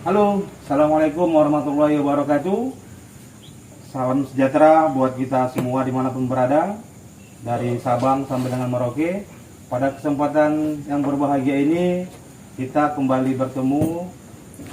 Halo, Assalamualaikum warahmatullahi wabarakatuh. Salam sejahtera buat kita semua dimanapun berada, dari Sabang sampai dengan Merauke. Pada kesempatan yang berbahagia ini, kita kembali bertemu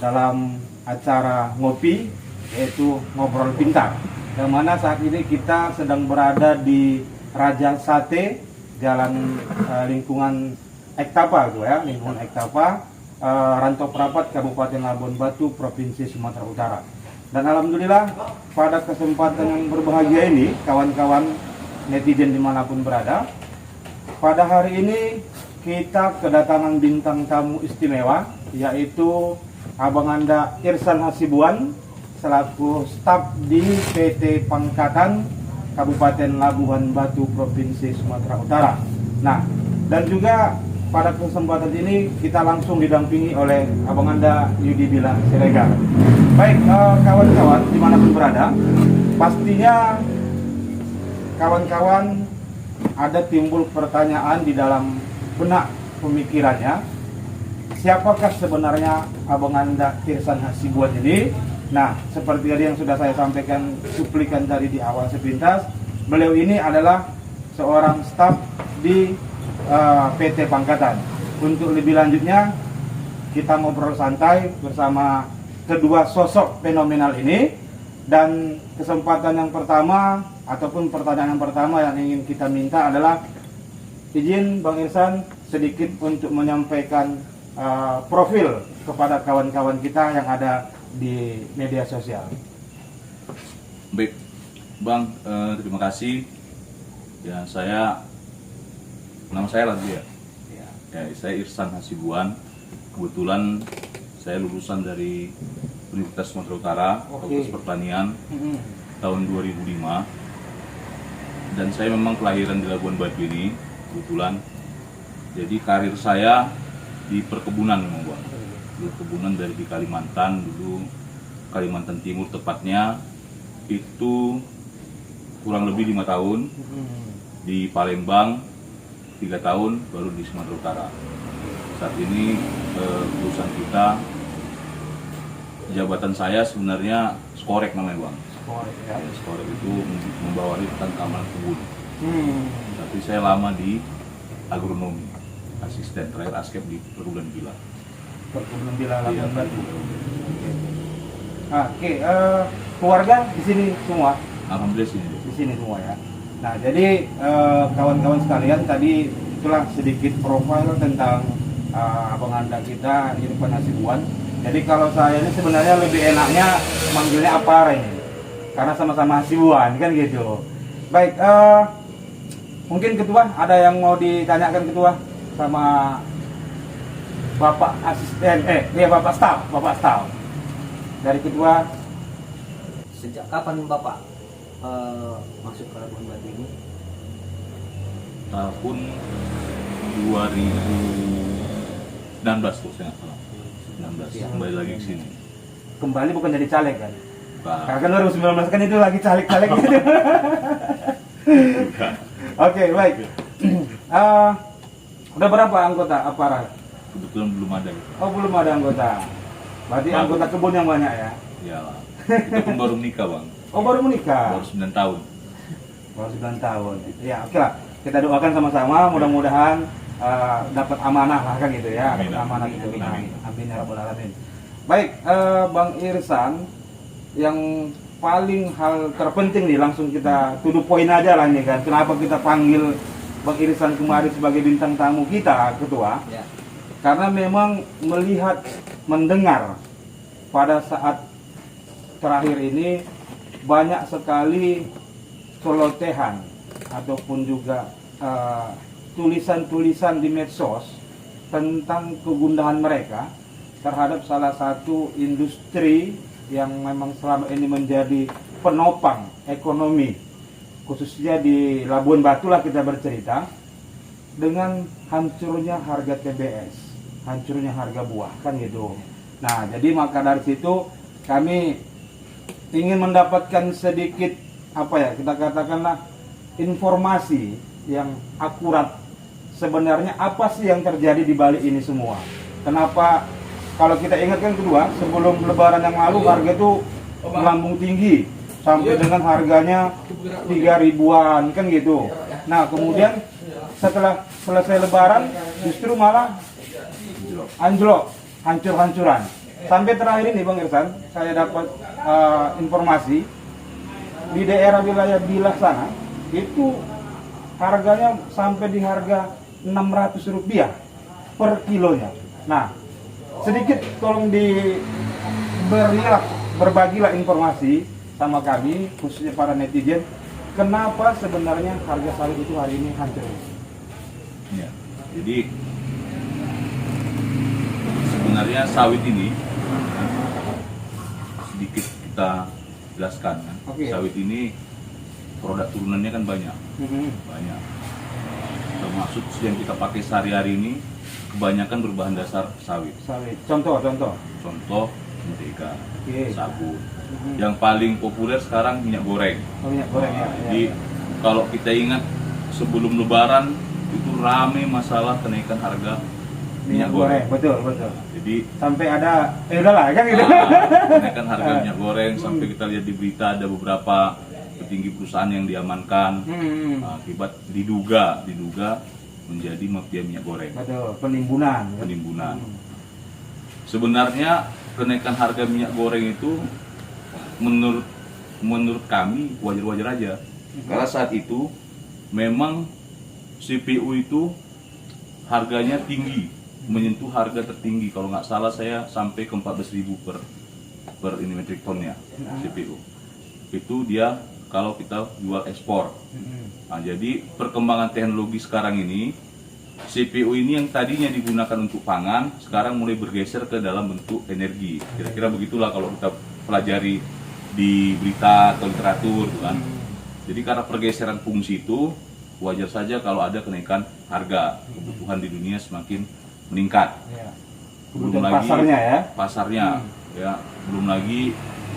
dalam acara ngopi, yaitu Ngobrol Pintar. Yang mana saat ini kita sedang berada di Raja Sate, Jalan lingkungan Ektapa, lingkungan Ektapa. Rantau Prapat, Kabupaten Labuan Batu, Provinsi Sumatera Utara. Dan alhamdulillah pada kesempatan yang berbahagia ini, kawan-kawan netizen dimanapun berada, pada hari ini kita kedatangan bintang tamu istimewa, yaitu Abang Anda Irsan Hasibuan, selaku staf di PT Pangkatan Kabupaten Labuan Batu, Provinsi Sumatera Utara. Nah, dan juga pada kesempatan ini kita langsung didampingi oleh Abang Anda Yudi Bila Siregar. Baik, kawan-kawan dimanapun berada, pastinya kawan-kawan ada timbul pertanyaan di dalam benak pemikirannya, siapakah sebenarnya Abang Anda Irsan Hasibuan ini? Nah, seperti tadi yang sudah saya sampaikan cuplikan tadi di awal sepintas, beliau ini adalah seorang staf di PT Pangkatan. Untuk lebih lanjutnya kita ngobrol santai bersama kedua sosok fenomenal ini. Dan kesempatan yang pertama ataupun pertanyaan yang pertama yang ingin kita minta adalah izin Bang Irsan sedikit untuk menyampaikan profil kepada kawan-kawan kita yang ada di media sosial. Baik, Bang, terima kasih. Ya, nama saya lagi ya. Saya Irsan Hasibuan. Kebetulan saya lulusan dari Universitas Sumatera Utara, Fakultas Pertanian, tahun 2005. Dan saya memang kelahiran di Labuan Batu ini, kebetulan. Jadi karir saya di perkebunan memang, Bang. Perkebunan dari di Kalimantan dulu, Kalimantan Timur tepatnya, itu kurang lebih 5 tahun. Di Palembang 3 tahun, baru di Sumatera Utara. Saat ini perusahaan kita, jabatan saya sebenarnya Skorek namanya, Bang. Skorek, ya. Skorek itu membawahi tentang keamanan kebun. Tapi saya lama di agronomi, asisten terakhir askep di Perkebunan Bila. Perkebunan Bila Labuan Batu. Oke, keluarga di sini semua. Alhamdulillah sini. Di sini semua ya. Nah, jadi kawan-kawan sekalian, tadi itulah sedikit profil tentang Abang Anda kita, Irsan Hasibuan. Jadi kalau saya ini sebenarnya lebih enaknya manggilnya Apara ini, karena sama-sama Hasibuan kan gitu. Baik, mungkin Ketua ada yang mau ditanyakan Ketua sama Bapak asisten, Bapak staff dari Ketua. Sejak kapan Bapak masuk ke Labuan Batu ini? Tahun 2019 tuh saya nggak salah. 19 kembali lagi ke sini. Kembali bukan jadi caleg kan? Bukan. Karena kan 2019 kan itu lagi caleg-caleg gitu. Oke, baik. Udah berapa anggota Apara? Kebetulan belum ada. Oh, belum ada anggota. Berarti anggota kebun yang banyak ya? Iyalah. Kita pun baru menikah, Bang. Oh, baru menikah? Baru 9 tahun. Baru 9 tahun. Ya, oke lah. Kita doakan sama-sama, mudah-mudahan dapat amanah lah kan gitu ya. Amin, Dapat amanah amin, gitu. amin. Amin ya rabbal alamin. Baik, Bang Irsan, yang paling hal terpenting nih langsung kita to the point aja lah nih kan. Kenapa kita panggil Bang Irsan kemari sebagai bintang tamu kita, Ketua? Ya. Karena memang melihat, mendengar pada saat terakhir ini banyak sekali celotehan ataupun juga tulisan-tulisan di medsos tentang kegundahan mereka terhadap salah satu industri yang memang selama ini menjadi penopang ekonomi, khususnya di Labuan Batu lah kita bercerita, dengan hancurnya harga TBS, hancurnya harga buah kan gitu. Nah, jadi maka dari situ kami ingin mendapatkan sedikit kita katakanlah informasi yang akurat sebenarnya apa sih yang terjadi di balik ini semua. Kenapa kalau kita ingatkan kedua, sebelum Lebaran yang lalu harga itu melambung tinggi sampai dengan harganya 3.000-an kan gitu. Nah kemudian setelah selesai Lebaran justru malah anjlok, hancur-hancuran. Sampai terakhir ini Bang Irsan, saya dapat informasi di daerah wilayah Bilah sana itu harganya sampai di harga Rp600 per kilonya. Nah, sedikit tolong berbagilah informasi sama kami, khususnya para netizen, kenapa sebenarnya harga sawit itu hari ini hancur? Ya, jadi sebenarnya sawit ini sedikit kita jelaskan kan. Oke. Sawit ini produk turunannya kan banyak, banyak. Termasuk yang kita pakai sehari-hari ini kebanyakan berbahan dasar sawit. Sawit. Contoh. Contoh mentega, Oke. sabun. Yang paling populer sekarang minyak goreng. Oh, minyak goreng ya. Jadi kalau kita ingat sebelum Lebaran itu rame masalah kenaikan harga minyak goreng. Betul. Jadi Sampai ada, udahlah kan gitu. kenaikan harga minyak goreng sampai kita lihat di berita ada beberapa petinggi perusahaan yang diamankan akibat diduga menjadi mafia minyak goreng, Betul, penimbunan. penimbunan. Sebenarnya kenaikan harga minyak goreng itu menurut kami wajar-wajar aja. Karena saat itu memang CPU itu harganya tinggi, menyentuh harga tertinggi. Kalau nggak salah saya sampai ke 14.000 per ini metrik tonnya CPU. Itu dia kalau kita jual ekspor. Nah, jadi perkembangan teknologi sekarang ini, CPU ini yang tadinya digunakan untuk pangan, sekarang mulai bergeser ke dalam bentuk energi. Kira-kira begitulah kalau kita pelajari di berita atau literatur, kan. Jadi karena pergeseran fungsi itu, wajar saja kalau ada kenaikan harga. Kebutuhan di dunia semakin meningkat. Ya. Belum Kemudian lagi pasarnya ya. pasarnya, ya, belum lagi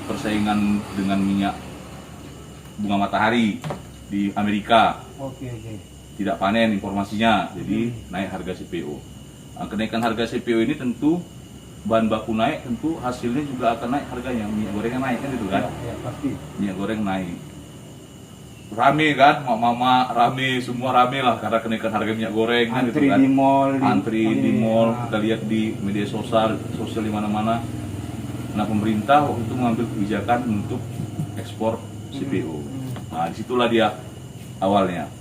persaingan dengan minyak bunga matahari di Amerika. Oke. Tidak panen informasinya, jadi naik harga CPO. Nah, kenaikan harga CPO ini tentu bahan baku naik, tentu hasilnya juga akan naik harganya. Minyak gorengnya naik kan itu kan? Ya, pasti. Minyak goreng naik. Rame kan, mama rame, semua rame lah karena kenaikan harga minyak goreng kan gitu Antri kan. di mall, Antri di mall, kita lihat di media sosial di mana-mana. Nah, pemerintah waktu itu mengambil kebijakan untuk ekspor CPO. Nah, disitulah dia awalnya.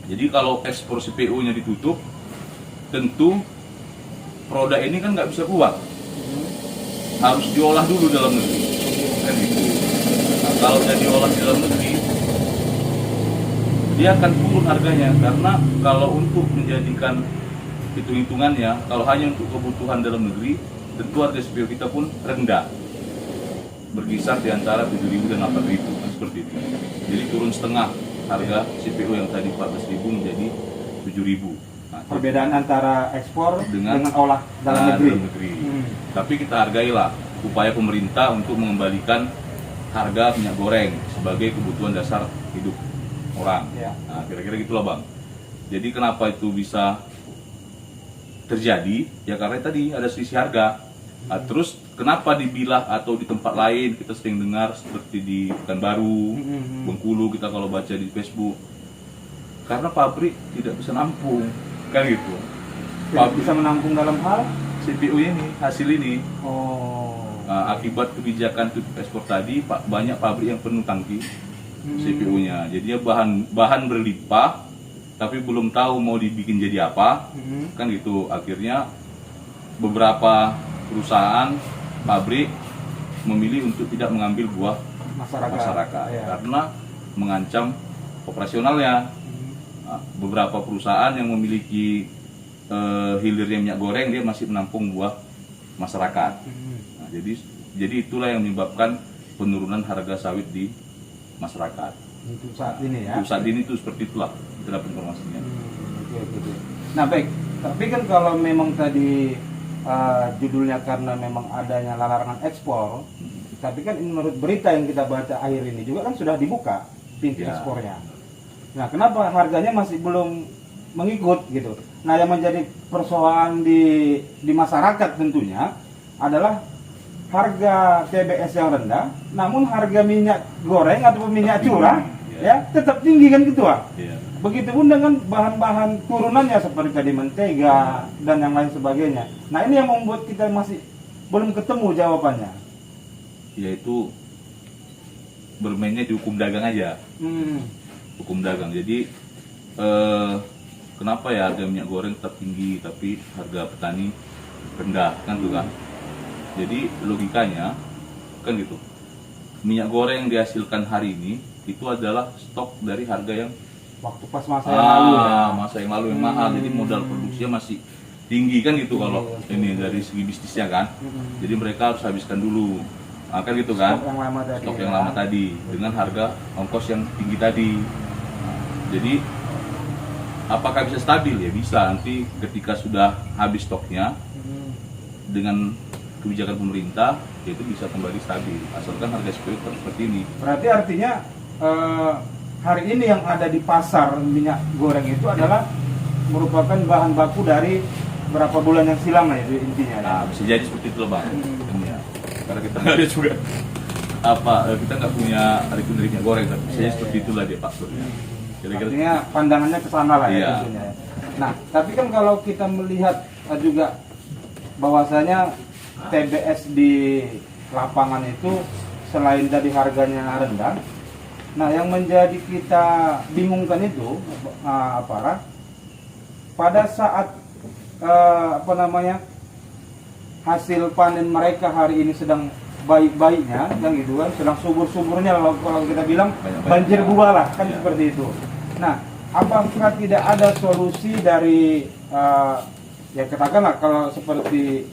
Jadi kalau ekspor CPO-nya ditutup, tentu produk ini kan nggak bisa keluar, harus diolah dulu dalam negeri. Kan gitu. Nah, kalau sudah diolah di dalam negeri, dia akan turun harganya, karena kalau untuk menjadikan hitung-hitungannya, kalau hanya untuk kebutuhan dalam negeri, tentu harga CPO kita pun rendah, berkisar di antara 7.000 dan 8.000, kan seperti itu. Jadi turun setengah harga CPO yang tadi 14.000 menjadi 7.000. Nah, Perbedaan antara ekspor dengan dengan olah dalam negeri. Tapi kita hargailah upaya pemerintah untuk mengembalikan harga minyak goreng sebagai kebutuhan dasar hidup orang. Ya. Nah, kira-kira gitulah Bang. Jadi kenapa itu bisa terjadi? Ya karena tadi ada selisih harga. Nah, terus kenapa di Bilah atau di tempat lain kita sering dengar seperti di Pekanbaru, Bengkulu, kita kalau baca di Facebook, karena pabrik tidak bisa nampung, kan gitu. Tidak bisa menampung dalam hal. CPU ini, hasil ini, Oh. akibat kebijakan tutup ekspor tadi, banyak pabrik yang penuh tangki CPU-nya. Jadinya bahan berlimpah, tapi belum tahu mau dibikin jadi apa, kan gitu. Akhirnya beberapa perusahaan pabrik memilih untuk tidak mengambil buah masyarakat Ya. karena mengancam operasionalnya. Nah, beberapa perusahaan yang memiliki hilirnya minyak goreng, dia masih menampung buah masyarakat. Nah, jadi itulah yang menyebabkan penurunan harga sawit di masyarakat. Untuk saat ini ya. Untuk saat ini itu seperti itulah kita dapat informasinya. Oke. Nah baik, tapi kan kalau memang tadi judulnya karena memang adanya larangan ekspor, tapi kan menurut berita yang kita baca akhir ini juga kan sudah dibuka pintu Ya. ekspornya. Nah kenapa harganya masih belum mengikut gitu? Nah yang menjadi persoalan di masyarakat tentunya adalah harga TBS yang rendah, namun harga minyak goreng atau minyak curah ya tetap tinggi kan gitu Pak. Iya. Begitupun dengan bahan-bahan turunannya seperti tadi mentega dan yang lain sebagainya. Nah ini yang membuat kita masih belum ketemu jawabannya. Yaitu bermainnya di hukum dagang aja. Hukum dagang. Jadi kenapa ya harga minyak goreng tetap tinggi tapi harga petani rendah kan tuh kan? Jadi logikanya kan gitu. Minyak goreng yang dihasilkan hari ini itu adalah stok dari harga yang Waktu pas masa yang lalu ya. masa yang lalu yang mahal. Jadi modal produksinya masih tinggi kan gitu kalau ini dari segi bisnisnya kan. Jadi mereka harus habiskan dulu. Nah, kan gitu kan? Stok yang lama tadi. Stok yang lama tadi dengan harga ongkos yang tinggi tadi. Nah, jadi apakah bisa stabil? Ya bisa. Nanti ketika sudah habis stoknya dengan kebijakan pemerintah, itu bisa kembali stabil. Asalkan harga spot seperti ini. Berarti artinya hari ini yang ada di pasar minyak goreng itu adalah merupakan bahan baku dari berapa bulan yang silam lah itu intinya. Nah, bisa jadi seperti itu loh Bang. Ya. Karena kita nggak ada juga kita nggak punya rekening minyak goreng, tapi bisa jadi seperti itulah dia Pak. Kira-kira Artinya pandangannya ke sana lah ya Iya. tentunya. Nah, tapi kan kalau kita melihat juga bahwasanya TBS di lapangan itu selain dari harganya rendah, nah yang menjadi kita bingungkan itu pada saat hasil panen mereka hari ini sedang baik-baiknya kan gitu kan, sedang subur-suburnya kalau kita bilang banjir buah lah kan seperti itu. Nah, apakah tidak ada solusi dari ya katakanlah kalau seperti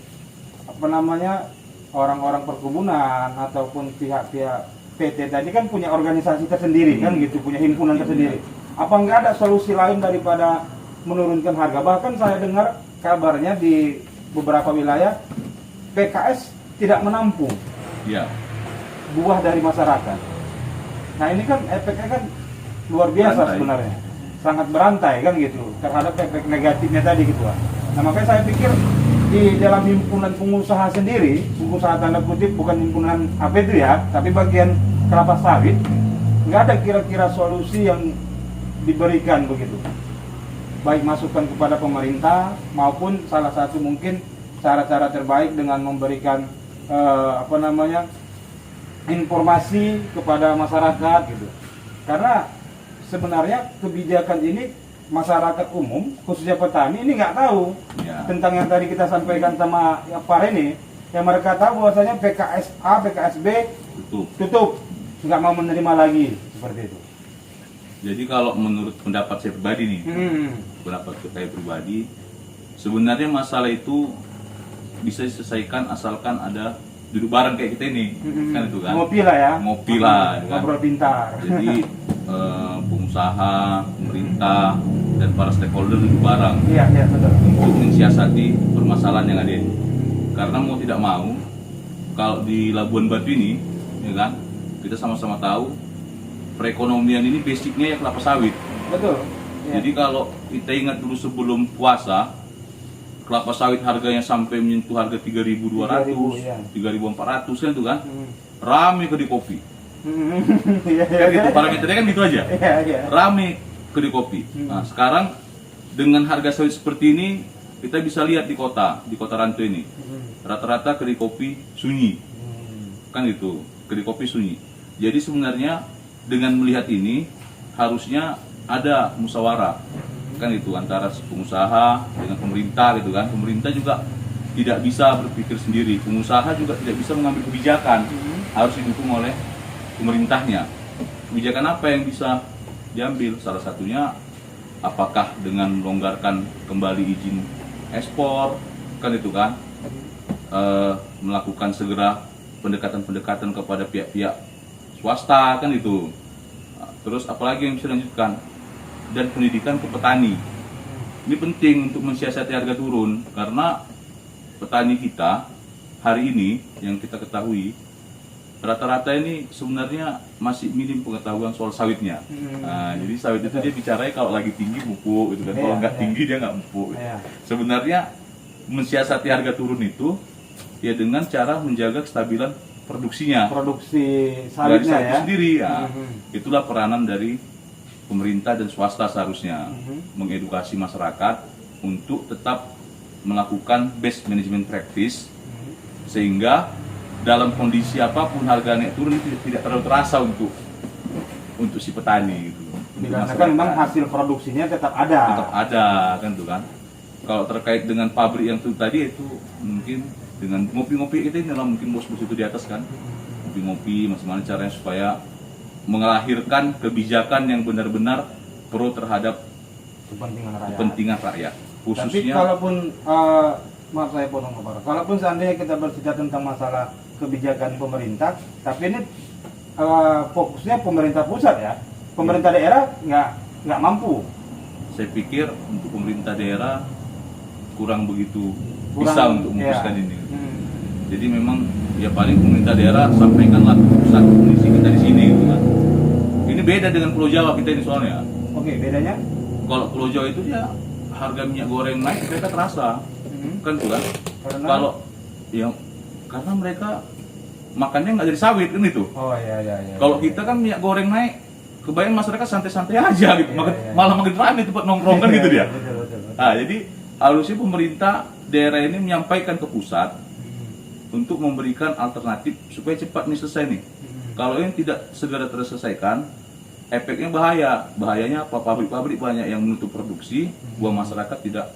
orang-orang perkebunan ataupun pihak-pihak PT tadi kan punya organisasi tersendiri kan gitu, punya himpunan tersendiri. Apa nggak ada solusi lain daripada menurunkan harga? Bahkan saya dengar kabarnya di beberapa wilayah PKS tidak menampung buah dari masyarakat. Nah ini kan efeknya kan luar biasa Berantai. sebenarnya, sangat berantai kan gitu terhadap efek negatifnya tadi gitu. Nah makanya saya pikir di dalam himpunan pengusaha sendiri, pengusaha tanda kutip bukan himpunan apa itu ya, tapi bagian kelapa sawit, nggak ada kira-kira solusi yang diberikan begitu, baik masukan kepada pemerintah maupun salah satu mungkin cara-cara terbaik dengan memberikan informasi kepada masyarakat gitu. Karena sebenarnya kebijakan ini masyarakat umum khususnya petani ini nggak tahu tentang yang tadi kita sampaikan sama Pak Rene, yang mereka tahu bahwasanya PKSA, PKSB tutup, nggak mau menerima lagi seperti itu. Jadi kalau menurut pendapat saya pribadi nih, pendapat saya pribadi, sebenarnya masalah itu bisa diselesaikan asalkan ada duduk bareng kayak kita ini, kan itu kan? Ngopi lah ya. Ngopi lah, kan? Ngobrol pintar. Jadi pengusaha, pemerintah, dan para stakeholder duduk bareng Iya betul. untuk mensiasati permasalahan yang ada ini. Karena mau tidak mau, kalau di Labuan Batu ini, ya kan, kita sama-sama tahu perekonomian ini basicnya ya kelapa sawit. Betul. Ya. Jadi kalau kita ingat dulu sebelum puasa, kelapa sawit harganya sampai menyentuh harga 3.200, 3.400 kan itu kan, rame kedai kopi. Kan gitu, parameternya kan gitu aja. Rame kedai kopi. Nah, sekarang dengan harga sawit seperti ini, kita bisa lihat di kota Ranto ini, rata-rata kedai kopi sunyi. Kan gitu, kedai kopi sunyi. Jadi sebenarnya dengan melihat ini harusnya ada musyawarah kan itu antara pengusaha dengan pemerintah gitu kan. Pemerintah juga tidak bisa berpikir sendiri, pengusaha juga tidak bisa mengambil kebijakan, harus didukung oleh pemerintahnya. Kebijakan apa yang bisa diambil? Salah satunya apakah dengan melonggarkan kembali izin ekspor kan itu kan, melakukan segera pendekatan-pendekatan kepada pihak-pihak swasta kan itu. Terus apalagi yang bisa dilanjutkan? Dan pendidikan ke petani. Ini penting untuk mensiasati harga turun, karena petani kita hari ini yang kita ketahui rata-rata ini sebenarnya masih minim pengetahuan soal sawitnya. Nah, jadi sawit itu dia bicaranya kalau lagi tinggi pupuk gitu kan, kalau nggak tinggi dia nggak pupuk. Sebenarnya mensiasati harga turun itu ya dengan cara menjaga kestabilan produksinya Produksi dari sawitnya sawit ya. sendiri. Ya. Mhm. Itulah peranan dari pemerintah dan swasta seharusnya mengedukasi masyarakat untuk tetap melakukan best management practice sehingga dalam kondisi apapun harga naik turun itu tidak terlalu terasa untuk si petani gitu. Untuk Dikarenakan masyarakat. memang hasil produksinya tetap ada. Tetap ada kan tuh kan. Kalau terkait dengan pabrik yang itu tadi itu mungkin dengan ngopi-ngopi kita ini lah mungkin bos-bos itu di atas kan. Ngopi-ngopi macam mana caranya supaya melahirkan kebijakan yang benar-benar pro terhadap kepentingan rakyat. Tapi Khususnya kalaupun maaf saya potong kepada. Kalaupun seandainya kita berbicara tentang masalah kebijakan pemerintah, tapi ini fokusnya pemerintah pusat ya. Pemerintah daerah nggak mampu. saya pikir untuk pemerintah daerah kurang begitu Kurang, bisa untuk memutuskan ya. ini. Jadi memang ya paling pemerintah daerah sampaikanlah ke pusat kondisi kita di sini gitu kan. Ini beda dengan Pulau Jawa kita ini soalnya. Oke, bedanya? Kalau Pulau Jawa itu ya harga minyak goreng naik mereka terasa. Kan tuh kan. Karena? Kalau ya karena mereka makannya nggak dari sawit kan itu. Oh iya. Kalau kita kan minyak goreng naik, kebayang masyarakat santai-santai aja gitu. Iya. Malah makin rame tempat nongkrong kan gitu dia. Betul. Nah, jadi harusnya pemerintah daerah ini menyampaikan ke pusat untuk memberikan alternatif supaya cepat ini selesai nih. Kalau ini tidak segera terselesaikan, efeknya bahaya. Bahayanya apa? Pabrik-pabrik banyak yang menutup produksi, buang masyarakat tidak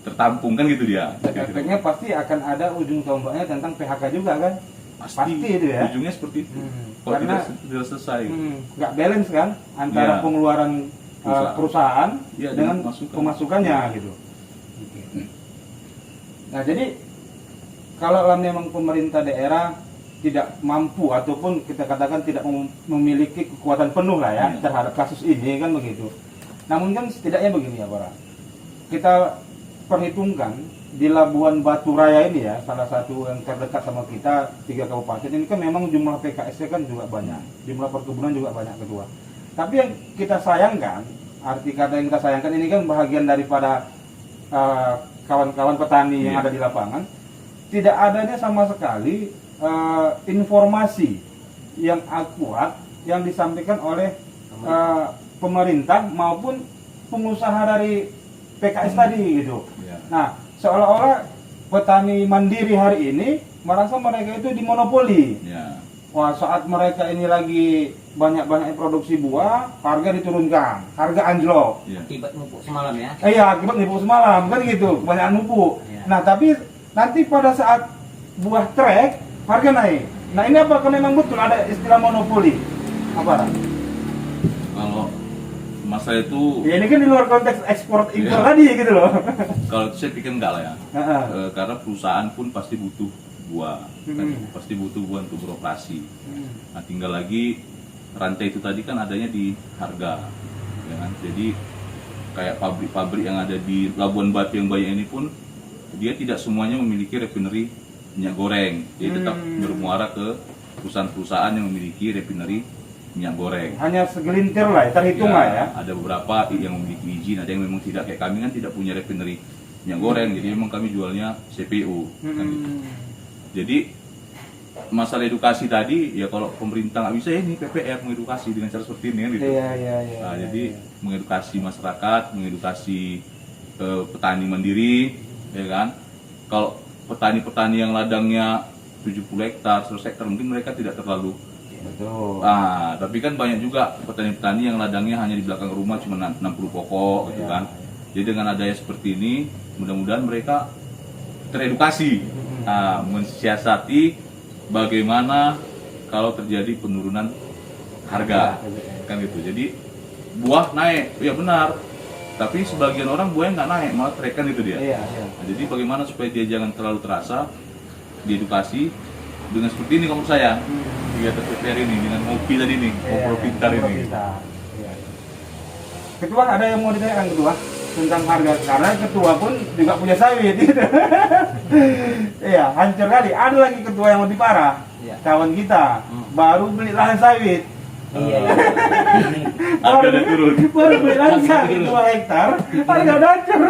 tertampung kan gitu dia. Dan efeknya pasti akan ada ujung tombaknya tentang PHK juga kan? Pasti itu ya. Ujungnya seperti itu. Kalau Karena tidak selesai. nggak balance kan antara Iya. pengeluaran perusahaan Iya, dengan dengan pemasukannya gitu. Nah jadi kalau memang pemerintah daerah tidak mampu ataupun kita katakan tidak memiliki kekuatan penuh lah ya terhadap kasus ini kan begitu. Namun kan setidaknya begini ya para, kita perhitungkan di Labuan Batu Raya ini ya, salah satu yang terdekat sama kita 3 kabupaten ini kan memang jumlah PKS-nya kan juga banyak, jumlah perkebunan juga banyak ketua. Tapi yang kita sayangkan, arti kata yang kita sayangkan ini kan bahagian daripada kawan-kawan petani yang ada di lapangan, tidak adanya sama sekali informasi yang akurat yang disampaikan oleh pemerintah maupun pengusaha dari PKS tadi gitu. Nah, seolah-olah petani mandiri hari ini merasa mereka itu dimonopoli. Wah, saat mereka ini lagi banyak-banyak produksi buah, harga diturunkan, harga anjlok. Akibat mupuk semalam ya. Iya, akibat nipu semalam kan gitu, kebanyakan mupuk. Nah, tapi nanti pada saat buah trek, harga naik. Nah, ini apakah memang betul ada istilah monopoli? Apa? Kalau masalah itu Ya ini kan di luar konteks ekspor impor Iya. tadi gitu loh. kalau itu saya pikir enggak lah ya. Heeh. Karena perusahaan pun pasti butuh buah, kan? Pasti butuh buah untuk beroperasi. Nah, tinggal lagi rantai itu tadi kan adanya di harga, ya kan? Jadi kayak pabrik-pabrik yang ada di Labuan Batu yang banyak ini pun dia tidak semuanya memiliki refinery minyak goreng. Dia tetap bermuara ke perusahaan-perusahaan yang memiliki refinery minyak goreng. Hanya segelintir lah, terhitung lah ya. Ada beberapa yang memiliki izin, ada yang memang tidak. Kayak kami kan tidak punya refinery minyak goreng, jadi memang kami jualnya CPO. Kan gitu. Jadi masalah edukasi tadi, ya kalau pemerintah nggak bisa ya ini PPR mengedukasi dengan cara seperti ini kan gitu. Iya. Nah, jadi mengedukasi masyarakat, mengedukasi petani mandiri, ya kan. Kalau petani-petani yang ladangnya 70 hektar, 100 hektar mungkin mereka tidak terlalu. Betul. Nah, tapi kan banyak juga petani-petani yang ladangnya hanya di belakang rumah cuma 60 pokok gitu kan. Jadi dengan adanya seperti ini, mudah-mudahan mereka teredukasi, mensiasati bagaimana kalau terjadi penurunan harga, kan gitu. Jadi buah naik, ya benar. Tapi sebagian orang buahnya nggak naik, malah trek kan itu dia. Iya. Nah, jadi bagaimana supaya dia jangan terlalu terasa, diedukasi dengan seperti ini menurut saya. Kegiatan PPR ini dengan ngopi tadi nih, ngobrol pintar ini. Iya. Ketua ada yang mau ditanyakan ketua tentang harga, karena ketua pun juga punya sawit gitu. Iya, hancur kali. Ada lagi ketua yang lebih parah, kawan kita baru beli lahan sawit. Iya. Harga udah turun. Baru beli lahan sawit 2 hektar, harga udah hancur.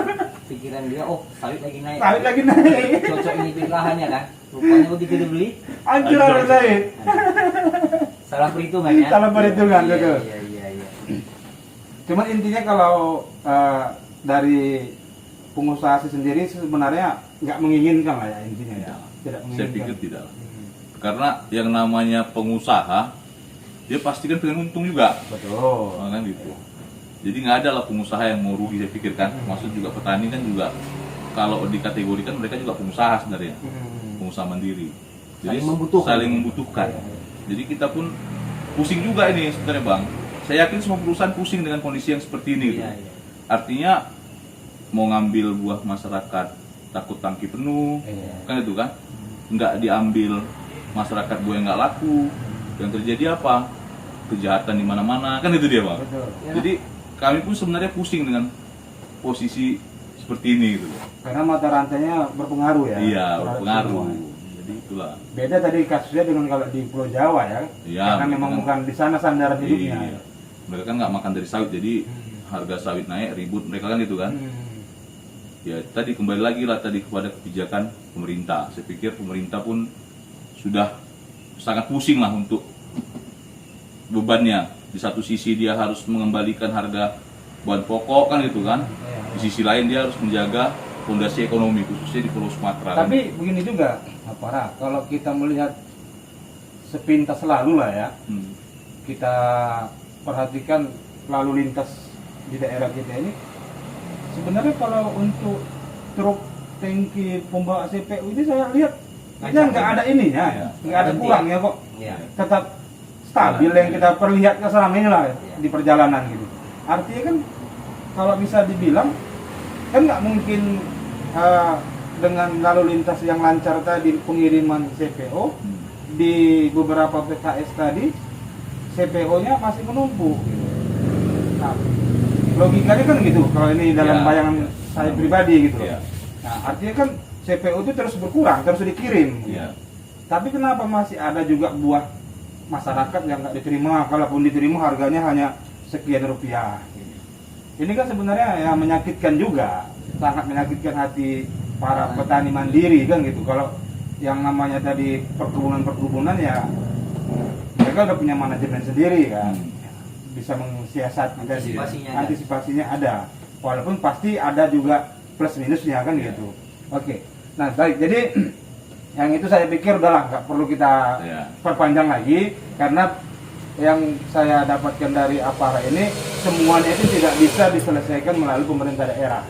pikiran dia, oh sawit lagi naik. Sawit lagi naik. Cocok ini beli lahannya kan. Rupanya begitu dibeli, Hancur harga sawit. salah perhitungan ya. Salah perhitungan, Iya, betul. Iya. Cuman intinya kalau dari pengusaha sendiri sebenarnya nggak menginginkan lah ya intinya ya. Tidak Saya menginginkan. pikir tidak. Karena yang namanya pengusaha, dia pasti kan pengen untung juga. Betul. Kan gitu. Jadi nggak ada lah pengusaha yang mau rugi, saya pikir kan. Maksud juga petani kan juga kalau dikategorikan mereka juga pengusaha sebenarnya, pengusaha mandiri. Jadi Saling membutuhkan. saling membutuhkan. Jadi kita pun pusing juga ini sebenarnya Bang. Saya yakin semua perusahaan pusing dengan kondisi yang seperti ini. Gitu. Iya. Artinya mau ngambil buah masyarakat takut tangki penuh, Iya. kan itu kan? Nggak diambil masyarakat buah yang nggak laku. Yang terjadi apa? Kejahatan di mana-mana, kan itu dia Bang. Betul. Ya. Jadi kami pun sebenarnya pusing dengan posisi seperti ini gitu. Karena mata rantainya berpengaruh ya. Iya, terhadap berpengaruh. semua. Jadi itulah. Beda tadi kasusnya dengan kalau di Pulau Jawa ya. Iya, Karena memang betul. bukan di sana sandaran hidupnya. Iya. Mereka kan nggak makan dari sawit, jadi harga sawit naik, ribut mereka kan itu kan. Ya tadi kembali lagi lah tadi kepada kebijakan pemerintah. Saya pikir pemerintah pun sudah sangat pusing lah untuk bebannya. Di satu sisi dia harus mengembalikan harga bahan pokok kan itu kan. Di sisi lain dia harus menjaga fondasi ekonomi khususnya di Pulau Sumatera. Tapi begini juga, Para, kalau kita melihat sepintas lalu lah ya, kita perhatikan lalu lintas di daerah kita ini, sebenarnya kalau untuk truk tangki pembawa CPU ini saya lihat nggak ada ininya, Iya. nggak ada kurangnya kok, Iya. tetap stabil yang kita perlihatkan selama ini lah Iya. di perjalanan gitu. Artinya kan kalau bisa dibilang kan nggak mungkin dengan lalu lintas yang lancar tadi pengiriman CPO di beberapa PKS tadi CPO-nya masih menumpuk. Gitu. Nah, logikanya kan gitu kalau ini dalam Ya, bayangan ya. saya pribadi gitu. Ya. Nah, artinya kan CPO itu terus berkurang, terus dikirim. Iya. Tapi kenapa masih ada juga buah masyarakat yang nggak diterima? Kalaupun diterima harganya hanya sekian rupiah. Ini kan sebenarnya ya menyakitkan juga, sangat menyakitkan hati para petani mandiri kan gitu. Kalau yang namanya tadi perkebunan ya mereka udah punya manajemen sendiri kan, bisa mensiasati dan antisipasinya ada. Walaupun pasti ada juga plus minusnya kan gitu. Oke, nah baik. Jadi yang itu saya pikir udahlah nggak perlu kita perpanjang lagi karena yang saya dapatkan dari Apara ini semuanya itu tidak bisa diselesaikan melalui pemerintah daerah,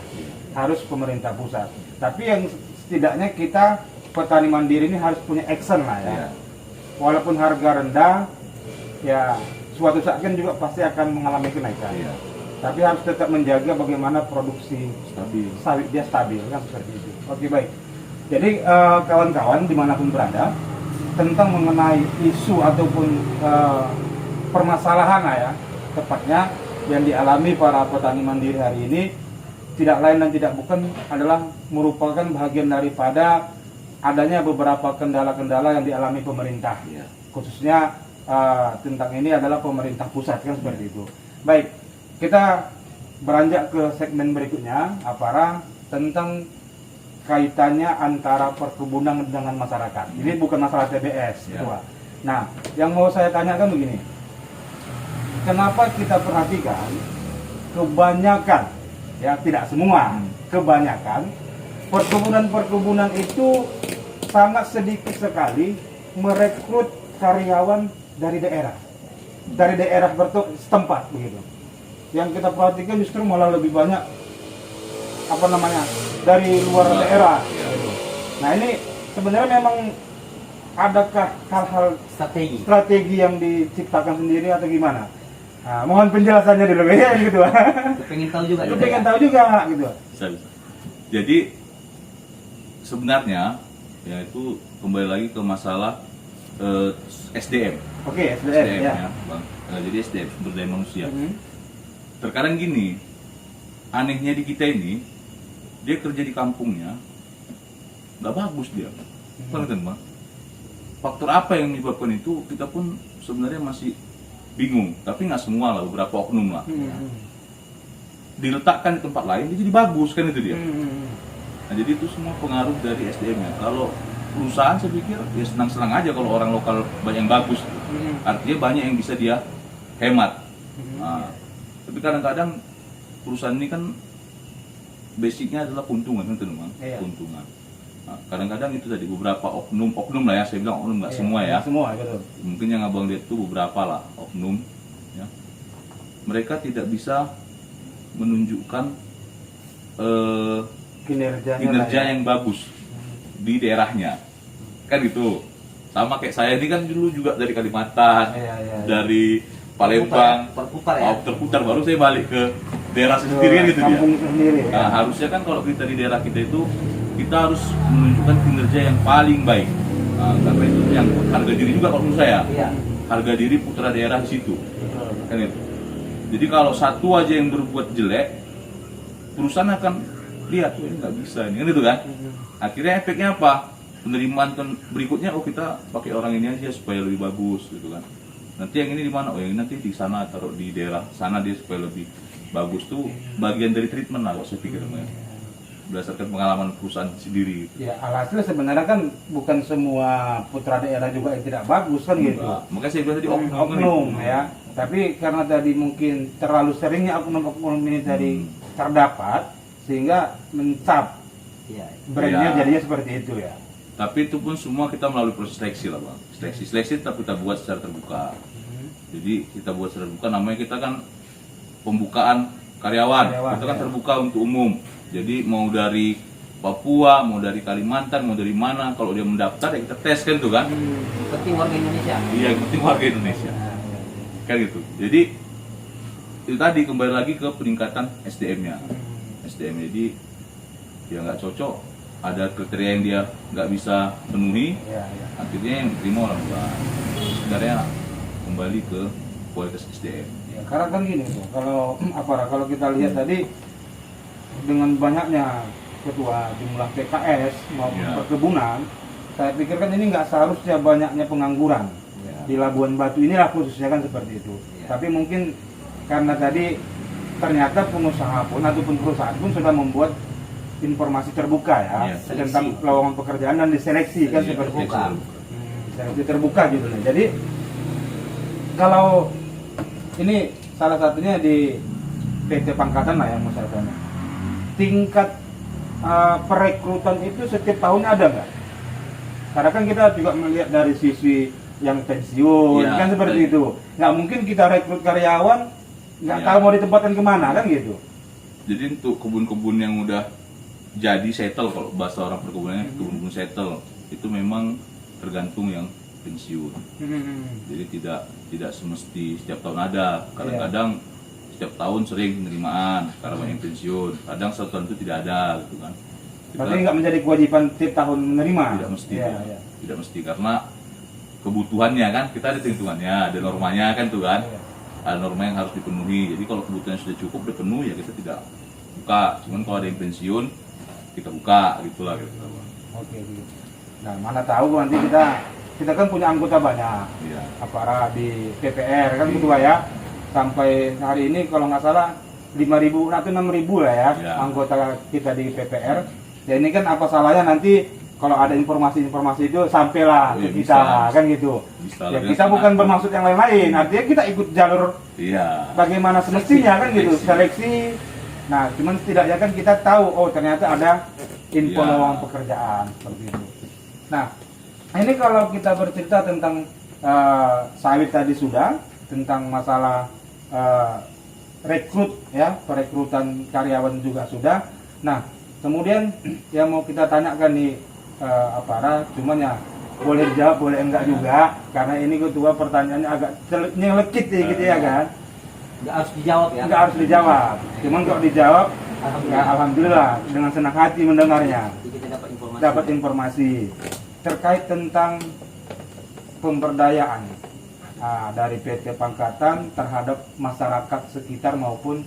harus pemerintah pusat. Tapi yang setidaknya kita petani mandiri ini harus punya action lah ya. Walaupun harga rendah, ya suatu saat kan juga pasti akan mengalami kenaikan. Tapi harus tetap menjaga bagaimana produksi sawit dia stabil kan seperti itu. Oke baik. Jadi kawan-kawan dimanapun berada tentang mengenai isu ataupun permasalahan lah ya tepatnya yang dialami para petani mandiri hari ini tidak lain dan tidak bukan adalah merupakan bagian daripada adanya beberapa kendala-kendala yang dialami pemerintah khususnya tentang ini adalah pemerintah pusat kan seperti itu. Baik, kita beranjak ke segmen berikutnya Apara tentang kaitannya antara perkebunan dengan masyarakat. Ini bukan masalah TBS, Ketua. Nah, yang mau saya tanyakan begini. Kenapa kita perhatikan kebanyakan, ya tidak semua, kebanyakan perkebunan-perkebunan itu sangat sedikit sekali merekrut karyawan dari daerah setempat begitu. Yang kita perhatikan justru malah lebih banyak dari luar daerah. Nah ini sebenarnya memang adakah hal-hal strategi yang diciptakan sendiri atau gimana? Nah, mohon penjelasannya dulu ya gitu. Pengen tahu juga. Pengen tahu juga gitu. Bisa. Jadi sebenarnya ya itu kembali lagi ke masalah SDM. Oke, SDM ya. Bang. Jadi SDM sumber daya manusia. Terkadang gini, anehnya di kita ini dia kerja di kampungnya nggak bagus dia. Kan Bang? Faktor apa yang menyebabkan itu kita pun sebenarnya masih bingung, tapi nggak semua lah, beberapa oknum lah. Diletakkan di tempat lain dia jadi bagus kan itu dia. Nah, jadi itu semua pengaruh dari SDM-nya. Kalau perusahaan saya pikir ya senang-senang aja kalau orang lokal banyak yang bagus. Artinya banyak yang bisa dia hemat. Nah, tapi kadang-kadang perusahaan ini kan basicnya adalah keuntungan kan teman, Iya. keuntungan. Nah, kadang-kadang itu tadi beberapa oknum lah ya, saya bilang oknum nggak semua ya. Semua, betul. Mungkin yang abang lihat itu beberapa lah oknum ya. Mereka tidak bisa menunjukkan kinerja ya. yang bagus di daerahnya kan gitu. Sama kayak saya ini kan dulu juga dari Kalimantan, Iya. dari Palembang, Perputar ya. terputar baru saya balik ke daerah sendiri kan gitu dia. Kampung sendiri. Nah, harusnya kan kalau kita di daerah kita itu kita harus menunjukkan kinerja yang paling baik. Nah, karena itu yang harga diri juga kalau menurut saya. Iya. Harga diri putra daerah di situ. Kan itu. Jadi kalau satu aja yang berbuat jelek, perusahaan akan lihat, ini nggak bisa ini kan itu kan. Akhirnya efeknya apa? Penerimaan kan berikutnya, oh kita pakai orang ini aja supaya lebih bagus gitu kan. Nanti yang ini di mana? Oh yang ini nanti di sana, taruh di daerah sana dia supaya lebih bagus. Tuh bagian dari treatment lah kalau saya pikir berdasarkan pengalaman perusahaan sendiri. Ya, alhasil sebenarnya kan bukan semua putra daerah juga yang tidak bagus kan gitu. Nah, makanya saya bilang tadi Oknum ya. Tapi karena tadi mungkin terlalu seringnya oknum-oknum ini tadi terdapat sehingga mencap Iya. brandnya Iya. jadinya seperti itu ya. Tapi itu pun semua kita melalui proses seleksi lah bang. Seleksi tetap kita buat secara terbuka. Jadi kita buat secara terbuka, namanya kita kan pembukaan karyawan. Itu kan ya. terbuka untuk umum. Jadi mau dari Papua, mau dari Kalimantan, mau dari mana, kalau dia mendaftar ya kita tes kan tuh kan. Penting warga Indonesia. Iya, yang penting warga Indonesia. Kan gitu. Jadi itu tadi kembali lagi ke peningkatan SDM-nya. SDM jadi dia nggak cocok, ada kriteria yang dia nggak bisa penuhi, Ya. akhirnya yang diterima orang tua. Sebenarnya kembali ke kualitas SDM. Ya, karena kan gini tuh, kalau kita lihat tadi dengan banyaknya ketua jumlah PKS maupun Ya. perkebunan, saya pikir kan ini nggak seharusnya banyaknya pengangguran di Labuan Batu inilah khususnya kan seperti itu. Ya. Tapi mungkin karena tadi ternyata pengusaha pun ataupun perusahaan pun sudah membuat informasi terbuka ya Ya, tentang seleksi. lowongan pekerjaan dan diseleksi kan Iya, seperti itu. terbuka. Seleksi terbuka gitu loh. Jadi kalau ini salah satunya di PT Pangkatan lah yang mau saya tanya. Tingkat perekrutan itu setiap tahunnya ada nggak? Karena kan kita juga melihat dari sisi yang pensiun Ya, kan seperti baik. itu. Nggak mungkin kita rekrut karyawan nggak Ya. tahu mau ditempatkan kemana kan gitu. Jadi untuk kebun-kebun yang udah jadi settle, kalau bahasa orang perkebunannya kebun-kebun settle, itu memang tergantung yang pensiun. Jadi tidak semesti setiap tahun ada. Kadang-kadang setiap tahun sering penerimaan karena banyak yang pensiun. Kadang satu tahun itu tidak ada gitu kan. Berarti nggak menjadi kewajiban tiap tahun menerima. Tidak mesti, Ya, ya. ya. Tidak mesti karena kebutuhannya kan kita ada hitungannya, ada normanya kan tuh kan. Ya. Ada norma yang harus dipenuhi. Jadi kalau kebutuhan sudah cukup, udah penuh ya kita tidak buka. Cuman kalau ada yang pensiun kita buka gitulah gitu. Oke, gitu. Nah, mana tahu nanti kita kan punya anggota banyak. Iya. Aparat di PPR kan ketua ya. Sampai hari ini kalau nggak salah 5.000 atau 6.000 lah ya, Ya. anggota kita di PPR. Ya ini kan apa salahnya nanti kalau ada informasi-informasi itu sampailah Oh, ke iya, kita bisa. kan gitu. Bisa Ya lah, kita dengan bukan senang. bermaksud yang lain-lain, artinya kita ikut jalur Iya. bagaimana semestinya kan gitu, Seleksi. seleksi. Nah, cuman setidaknya kan kita tahu, oh ternyata ada info Ya. lowongan pekerjaan seperti itu. Nah, ini kalau kita bercerita tentang sawit tadi sudah, tentang masalah rekrut ya, perekrutan karyawan juga sudah. Nah, kemudian yang mau kita tanyakan nih aparat, cuman ya boleh dijawab boleh enggak juga, karena ini ketua pertanyaannya agak nyelekit gitu ya kan. Nggak harus dijawab ya. Enggak harus dijawab. Cuman kalau dijawab, ya Alhamdulillah. alhamdulillah dengan senang hati mendengarnya. Jadi kita dapat informasi. Dapat informasi terkait tentang pemberdayaan dari PT Pangkatan terhadap masyarakat sekitar maupun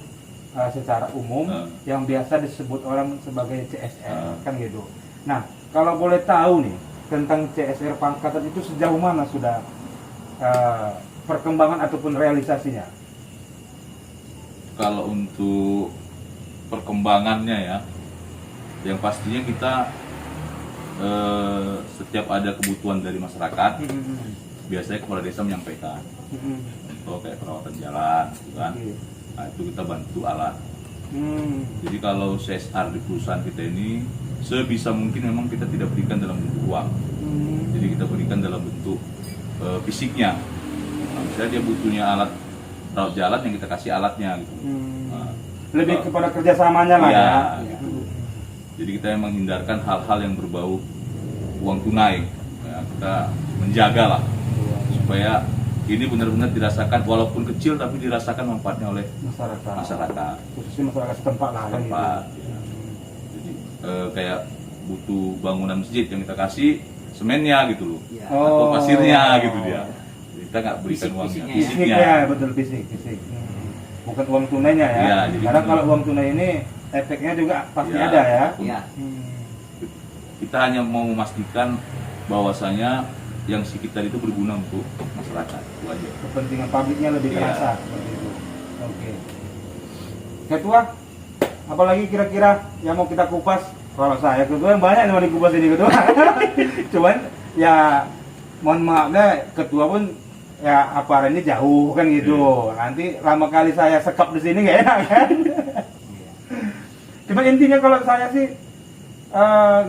secara umum yang biasa disebut orang sebagai CSR kan gitu. Nah, kalau boleh tahu nih tentang CSR Pangkatan itu sejauh mana sudah perkembangan ataupun realisasinya? Kalau untuk perkembangannya ya, Yang pastinya kita setiap ada kebutuhan dari masyarakat, biasanya kepala desa menyampaikan. Contoh kayak perawatan jalan, gitu kan. Oke. Nah, itu kita bantu alat. Jadi kalau CSR di perusahaan kita ini sebisa mungkin memang kita tidak berikan dalam bentuk uang. Jadi kita berikan dalam bentuk fisiknya. Nah, misalnya dia butuhnya alat rawat jalan, yang kita kasih alatnya gitu. Nah, Lebih kepada kerjasamanya lah iya, ya. gitu. Jadi kita yang menghindarkan hal-hal yang berbau uang tunai. Ya, kita menjaga lah supaya ini benar-benar dirasakan, walaupun kecil tapi dirasakan manfaatnya oleh masyarakat. Khususnya masyarakat setempat lah kan gitu. Tempat, ya. Jadi kayak butuh bangunan masjid yang kita kasih semennya gitu loh, Iya. atau pasirnya gitu dia. Jadi kita nggak berikan uangnya, Fisiknya ya. Fisiknya ya, betul fisik. Bukan uang tunainya ya. Iya, jadi Karena betul. kalau uang tunai ini efeknya juga pasti Iya. ada ya. Iya. Kita hanya mau memastikan bahwasanya yang sekitar itu berguna untuk masyarakat, itu aja. Kepentingan publiknya lebih Iya. terasa seperti itu. Oke. Ketua, apalagi kira-kira yang mau kita kupas? Kalau saya ketua yang banyak yang mau dikupas ini ketua. Cuman ya mohon maaf deh, ketua pun ya aparatnya jauh kan gitu. Nanti lama kali saya sekap di sini nggak enak kan. Cuma intinya kalau saya sih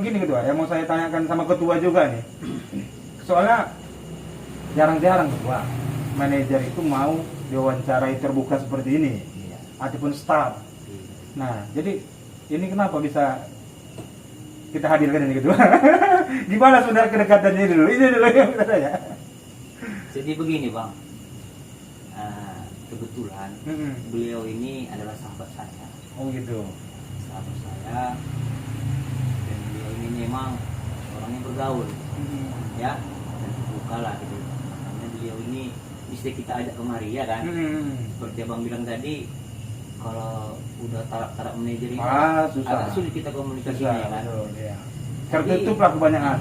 gini ketua, yang mau saya tanyakan sama ketua juga nih. Soalnya jarang-jarang ketua manajer itu mau diwawancarai terbuka seperti ini, Iya. ataupun staff. Nah, jadi ini kenapa bisa kita hadirkan ini ketua? Gimana saudara kedekatannya dulu? Ini dulu yang kita tanya. Jadi begini Bang, kebetulan beliau ini adalah sahabat saya, Oh gitu. dan beliau ini memang orangnya bergaul, ya, dan terbuka lah gitu. Karena beliau ini bisa kita ajak kemari ya kan, seperti Abang bilang tadi, kalau udah taraf manajer ini Susah. agak sulit kita komunikasinya ya kan. Betul, ya. Tertutup lah kebanyakan.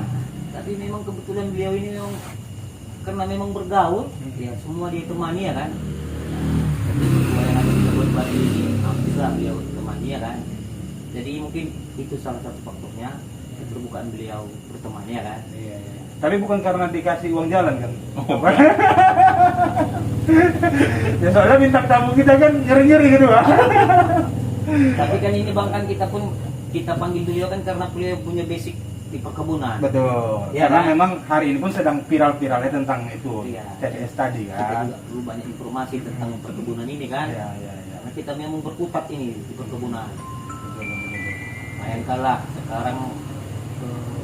Tapi memang kebetulan beliau ini memang karena memang bergaul, ya semua dia temani ya kan. Jadi semua yang ada di Labuan Batu ini alhamdulillah beliau temani ya kan. Jadi mungkin itu salah satu faktornya keterbukaan beliau berteman ya kan. Iya. Tapi bukan karena dikasih uang jalan kan? Ya soalnya bintang tamu kita kan nyeri-nyeri gitu Pak. Tapi kan ini Bang, kan kita panggil beliau kan karena beliau punya basic di perkebunan. Betul. Iya, Karena kan? memang hari ini pun sedang viral-viralnya tentang itu Iya. CDS tadi Kita kan. juga perlu banyak informasi tentang perkebunan ini kan. Iya. Karena kita memang berkutat ini di perkebunan. Betul. Bayangkanlah sekarang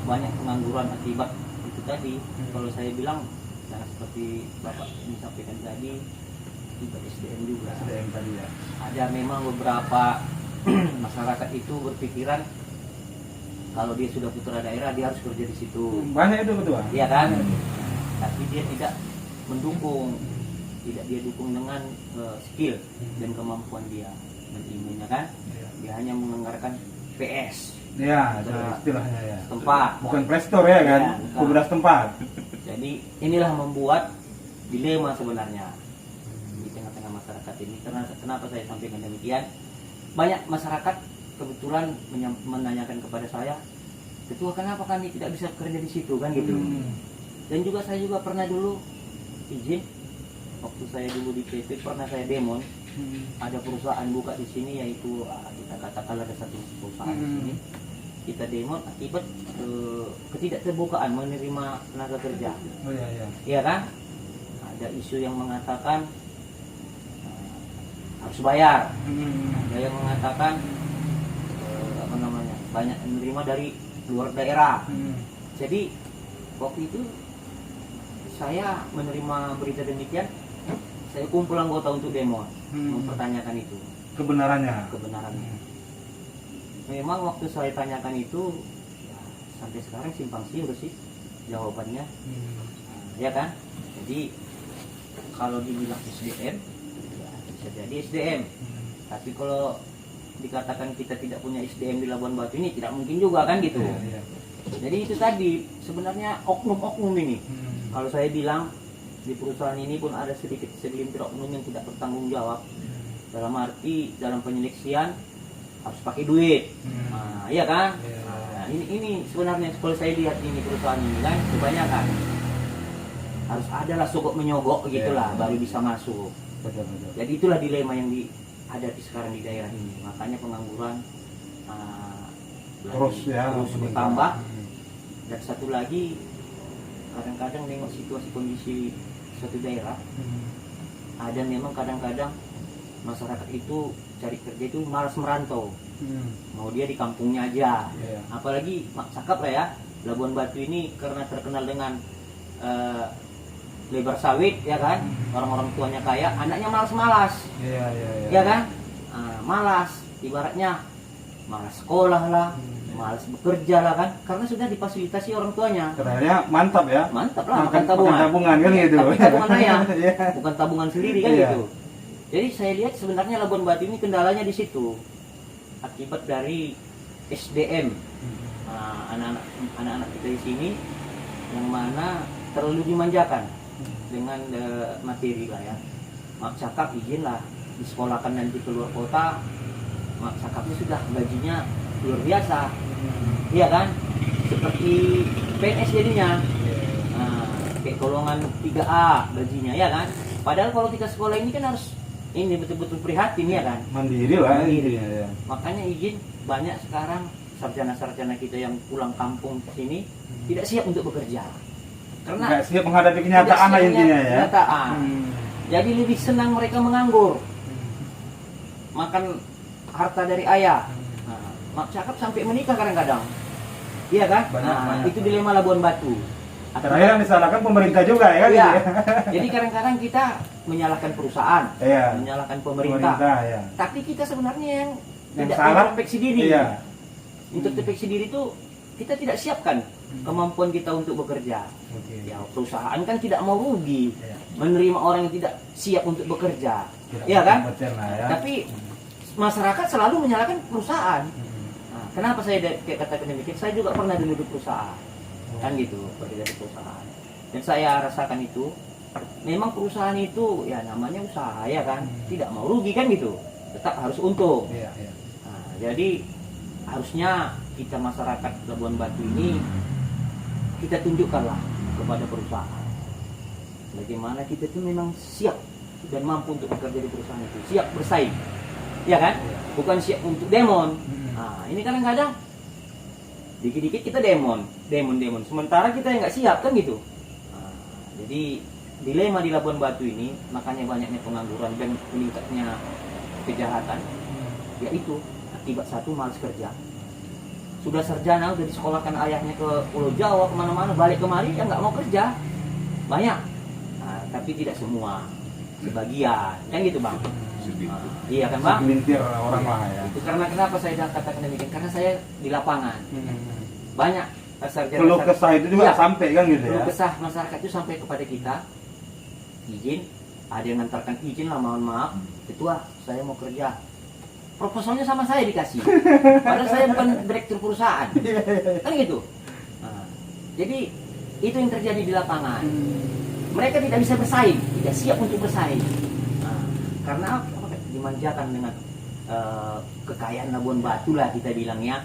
banyak pengangguran akibat itu tadi. Kalau saya bilang jangan seperti Bapak disampaikan tadi, akibat SDM juga. SDM tadi ya. Ada memang beberapa masyarakat itu berpikiran kalau dia sudah putra daerah dia harus kerja di situ. Banyak itu betul. Iya kan? Tapi dia tidak mendukung, tidak dia dukung dengan skill dan kemampuan dia dan ilmunya kan. Dia hanya menganggarkan PS Iya, ada istilahnya ya. tempat. Bukan Playstore ya kan? Iya, bukan. Kuburas tempat. Jadi inilah membuat dilema sebenarnya di tengah-tengah masyarakat ini. Karena kenapa saya sampaikan demikian? Banyak masyarakat kebetulan menanyakan kepada saya, ketua kenapa kami tidak bisa kerja di situ kan gitu. Dan juga saya juga pernah dulu izin waktu saya dulu di PP pernah saya demon. Ada perusahaan buka di sini yaitu kita katakan ada satu perusahaan di sini. Kita demon akibat ketidakterbukaan menerima tenaga kerja. Oh iya. Iya kan? Ada isu yang mengatakan harus bayar. Ada yang mengatakan banyak menerima dari luar daerah. Jadi waktu itu saya menerima berita demikian, saya kumpul anggota untuk demo, mempertanyakan itu Kebenarannya. Memang waktu saya tanyakan itu ya, sampai sekarang simpang siur sih jawabannya. Ya kan? Jadi kalau dibilang SDM ya bisa jadi SDM. Tapi kalau dikatakan kita tidak punya SDM di Labuan Batu ini tidak mungkin juga kan gitu. Iya. Jadi itu tadi sebenarnya oknum-oknum ini. Kalau saya bilang di perusahaan ini pun ada sedikit segelintir oknum yang tidak bertanggung jawab. Dalam arti dalam penyeleksian harus pakai duit. Nah, iya kan? Iya. Nah, ini sebenarnya kalau saya lihat ini perusahaan ini kan kebanyakan harus adalah sogok menyogok gitulah baru bisa masuk. Betul, betul. Jadi itulah dilema yang dihadapi sekarang di daerah ini. Makanya pengangguran Terus terus meningkat. bertambah. Dan satu lagi, kadang-kadang nengok situasi kondisi suatu daerah, ada memang kadang-kadang masyarakat itu cari kerja itu malas merantau, mau dia di kampungnya aja. Apalagi cakap lah ya, Labuan Batu ini karena terkenal dengan lebar sawit ya kan, orang-orang tuanya kaya, anaknya malas-malas, ya kan, malas, ibaratnya malas sekolah lah, malas bekerja lah kan, karena sudah difasilitasi orang tuanya. Katanya mantap ya. Mantap lah, makan tabungan. Makan tabungan kan gitu. Tapi tabungan ayah, Iya. bukan tabungan sendiri kan Iya. gitu. Jadi saya lihat sebenarnya Labuan Batu ini kendalanya di situ, akibat dari SDM. Anak-anak kita di sini yang mana terlalu dimanjakan dengan materi lah ya. Mak cakap izin lah disekolahkan nanti keluar kota, mak cakapnya sudah gajinya luar biasa, iya kan? Seperti PNS jadinya, kayak golongan 3A gajinya, ya kan? Padahal kalau kita sekolah ini kan harus ini betul-betul prihatin ya kan? Mandiri lah. Mandiri. Ya. Makanya izin banyak sekarang sarjana-sarjana kita yang pulang kampung ke sini tidak siap untuk bekerja. Karena Nggak siap menghadapi kenyataan lah intinya ya. Kenyataan. Jadi lebih senang mereka menganggur, makan harta dari ayah. Mak cakap sampai menikah kadang-kadang, iya kan? Banyak. Itu dilema Labuan Batu. Terakhir yang disalahkan pemerintah juga ya kan? Iya. gitu ya? Jadi kadang-kadang kita menyalahkan perusahaan, Iya. menyalahkan pemerintah. Ya. Tapi kita sebenarnya yang tidak salah. introspeksi diri. Iya. Introspeksi diri itu kita tidak siapkan kemampuan kita untuk bekerja. Oke. Ya, perusahaan kan tidak mau rugi Iya. menerima orang yang tidak siap untuk bekerja, Tidak iya kan? kompeten lah ya. Tapi masyarakat selalu menyalahkan perusahaan. Nah, kenapa saya kayak katakan demikian? Saya juga pernah dulu di perusahaan, kan gitu, kerja di perusahaan. Dan saya rasakan itu, memang perusahaan itu ya namanya usaha ya kan, tidak mau rugi kan gitu, tetap harus untung. Iya, iya. Nah, jadi harusnya kita masyarakat Labuan Batu ini kita tunjukkanlah kepada perusahaan bagaimana kita itu memang siap dan mampu untuk bekerja di perusahaan itu, siap bersaing, ya kan? Bukan siap untuk demon. Nah, ini kadang-kadang dikit-dikit kita demon. Sementara kita yang nggak siap kan gitu. Nah, jadi dilema di Labuan Batu ini, makanya banyaknya pengangguran dan meningkatnya kejahatan. Yaitu akibat satu malas kerja. Sudah sarjana, udah disekolahkan ayahnya ke Pulau Jawa, kemana-mana, balik kemari, ya nggak mau kerja. Banyak. Nah, tapi tidak semua. Sebagian. Kan gitu Bang. Nah, iya kan Bang? Segelintir orang lah ya. Itu karena kenapa saya katakan demikian? Karena saya di lapangan. Banyak sarjana. Keluh kesah itu juga Iya. sampai kan gitu ya. Keluh kesah masyarakat itu sampai kepada kita. Izin, ada yang ngantarkan izin lah, mohon maaf. Ketua, saya mau kerja. Proposalnya sama saya dikasih. Padahal saya bukan direktur perusahaan. Kan gitu. Nah, jadi itu yang terjadi di lapangan. Mereka tidak bisa bersaing, tidak siap untuk bersaing. Nah, karena apa? Dimanjakan dengan kekayaan Labuan Batu lah kita bilangnya.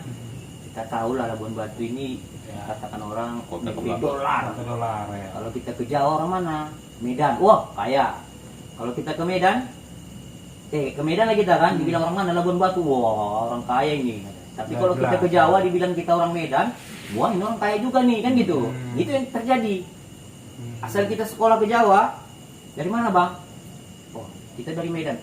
Kita tahu lah Labuan Batu ini katakan orang Kota negeri kebanggaan. dolar. $1 ya. Kalau kita ke Jawa orang mana? Medan. Wah, kaya. Kalau kita ke Medan, ke Medan lah kita kan, dibilang orang mana? Labuan Batu. Wah, orang kaya ini. Tapi kalau kita ke Jawa dibilang kita orang Medan, wah ini orang kaya juga nih, kan gitu. Itu yang terjadi. Asal kita sekolah ke Jawa, dari mana Bang? Oh, kita dari Medan.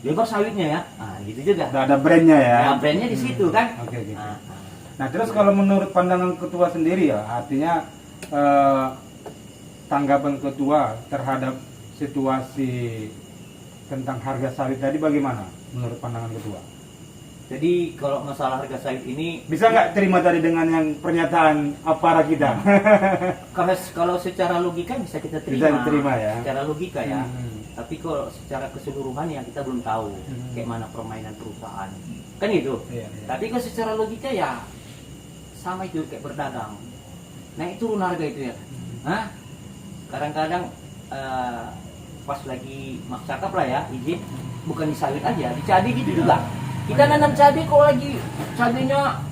Lebar sawitnya ya. Nah, gitu juga. Udah ada brandnya ya. Nah, brandnya di situ kan. Oke, oke. Nah, Nah terus kalau menurut pandangan ketua sendiri ya, artinya tanggapan ketua terhadap situasi tentang harga sawit tadi bagaimana menurut pandangan ketua? jadi kalau masalah harga sawit ini Bisa nggak terima tadi dengan yang pernyataan aparat kita? kalau secara logika bisa kita terima. Bisa diterima ya. Secara logika ya. Hmm. Tapi kalau secara keseluruhan ya kita belum tahu kayak mana permainan perusahaan. Kan gitu. Iya, iya. Tapi kalau secara logika ya sama itu kayak berdagang. Naik turun harga itu ya. Hah? Kadang-kadang pas lagi mak cakap lah ya, izin bukan di sawit aja, di cabai gitu juga. Kita nanam cabai kalau lagi cabainya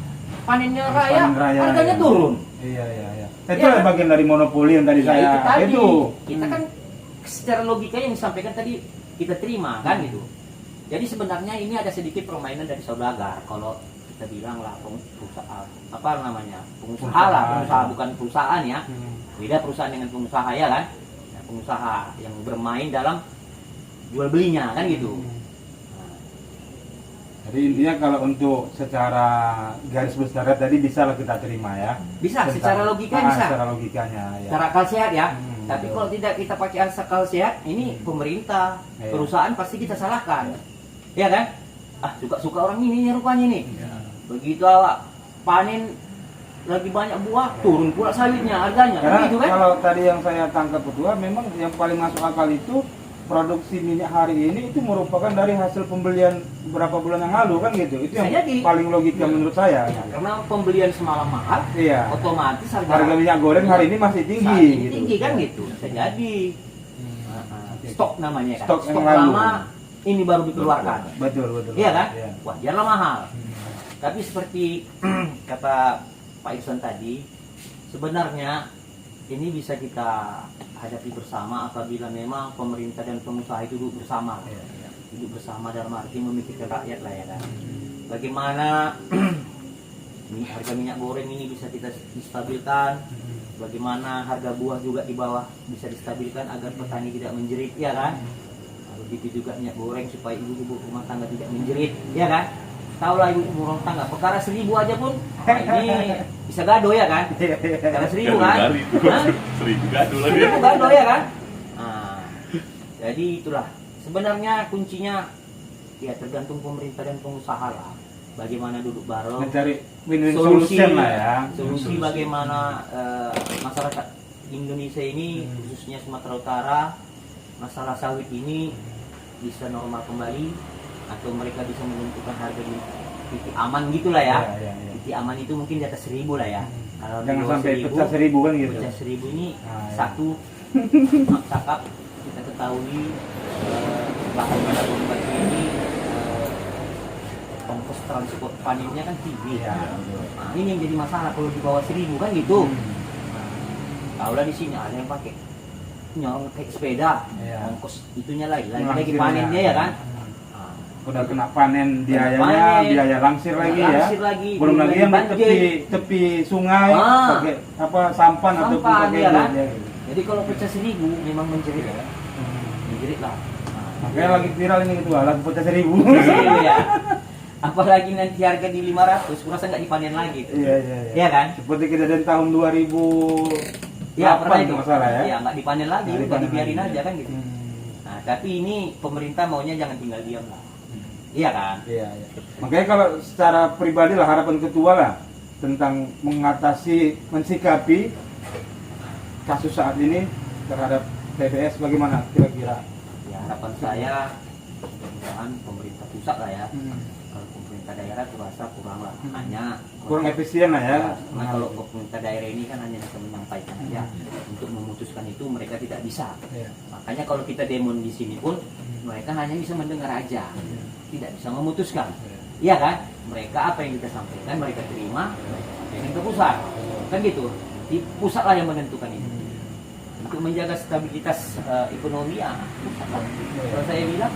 panennya Habis raya, panen raya, harganya ya. turun. Iya. Itu Iya, kan? bagian dari monopoli yang tadi Ya, saya itu tadi. itu. Kita kan secara logika yang disampaikan tadi kita terima kan gitu. Jadi sebenarnya ini ada sedikit permainan dari saudagar. Kalau kita bilang lah perusahaan apa namanya pengusaha lah, pengusaha bukan perusahaan ya. Beda perusahaan dengan pengusaha ya kan. Ya, pengusaha yang bermain dalam jual belinya kan gitu. Jadi intinya kalau untuk secara garis besar tadi bisa lah kita terima ya. Bisa, Tentang- secara logika bisa. Secara logikanya ya. Secara akal sehat ya. Tapi betul. kalau tidak kita pakai akal sehat, ini pemerintah, Iya. perusahaan pasti kita salahkan. Ya kan? Ah, suka-suka orang ini rupanya nih. Ya. Begitu awak panen lagi banyak buah, turun pula sawitnya harganya. Karena Kan gitu kan? kalau tadi yang saya tangkap Ketua, memang yang paling masuk akal itu produksi minyak hari ini itu merupakan dari hasil pembelian beberapa bulan yang lalu kan gitu. Itu yang Bisa jadi. paling logika menurut saya. Ya, karena pembelian semalam mahal, Iya. otomatis Harga minyak goreng hari ini masih tinggi. saat ini gitu. tinggi kan gitu. Bisa jadi. Stok namanya kan. Stok yang Stok lalu. lama ini baru dikeluarkan. Betul. Iya kan? Iya. Wajarlah mahal. Tapi seperti kata Pak Iksan tadi, sebenarnya ini bisa kita hadapi bersama apabila memang pemerintah dan pengusaha itu duduk bersama. Duduk bersama dalam arti memikirkan rakyat lah ya kan. Bagaimana harga minyak goreng ini bisa kita stabilkan, bagaimana harga buah juga di bawah bisa distabilkan agar petani tidak menjerit, ya kan? Begitu juga minyak goreng supaya ibu-ibu rumah tangga tidak menjerit, ya kan? Tahulah ibu rumah tangga, perkara 1.000 aja pun ini bisa gado ya kan? Perkara 1.000 kan? Hah? 1.000 gaduh lagi. 1.000 gado ya kan? Nah, jadi itulah sebenarnya kuncinya ya tergantung pemerintah dan pengusaha lah. Bagaimana duduk bareng, Mencari win-win solusi solution lah ya. solusi bagaimana masyarakat Indonesia ini khususnya Sumatera Utara masalah sawit ini bisa normal kembali atau mereka bisa menentukan harga di titik aman gitulah ya. Iya. Titik aman itu mungkin di atas 1.000 lah ya. Kalau di Jangan bawah sampai pecah 1.000 kan gitu. pecah 1.000 ini Ah, iya. satu cakap kita ketahui bahan pada pembaca ini ongkos transport panennya kan tinggi Iya, ya. betul. Nah, ini yang jadi masalah kalau di bawah 1.000 kan gitu. Tahulah di sini ada yang pakai nyorong kayak sepeda, Iya. ongkos itunya lagi Langsirnya. panen dia ya kan. Udah kena panen biayanya, panen, biaya langsir lagi langsir ya. lagi, Belum lagi yang di banjir. tepi sungai Ah. pakai apa sampan ataupun Sampan, pakai ya kan? ya. Jadi kalau pecah 1.000 memang menjerit ya. Menjerit lah. Makanya lagi viral ini gitu, lagu pecah 1.000. Iya. Apalagi nanti harga di 500, kurasa nggak dipanen lagi tuh. Iya. Iya kan? Seperti kejadian tahun 2000 Iya, pernah itu. masalah ya. Iya, nggak dipanen lagi, Nggak udah dipanen dibiarin lagi. aja kan gitu. Nah, tapi ini pemerintah maunya jangan tinggal diam lah. Iya kan? Iya. Makanya kalau secara pribadi lah harapan ketua lah tentang mengatasi, mensikapi kasus saat ini terhadap TBS bagaimana kira-kira? Ya, harapan saya mudah-mudahan pemerintah pusat lah ya. Kalau pemerintah daerah kurasa kurang lah. Hanya Kurang efisien lah ya. Nah, kalau pemerintah daerah ini kan hanya bisa menyampaikan aja. Untuk memutuskan itu mereka tidak bisa. Iya. Makanya kalau kita demo di sini pun mereka hanya bisa mendengar aja, tidak bisa memutuskan. Iya kan? Mereka apa yang kita sampaikan mereka terima, mereka sampaikan ke pusat. Kan gitu. Di pusat lah yang menentukan itu. Untuk menjaga stabilitas ekonomi ya pusat lah. Kalau saya bilang,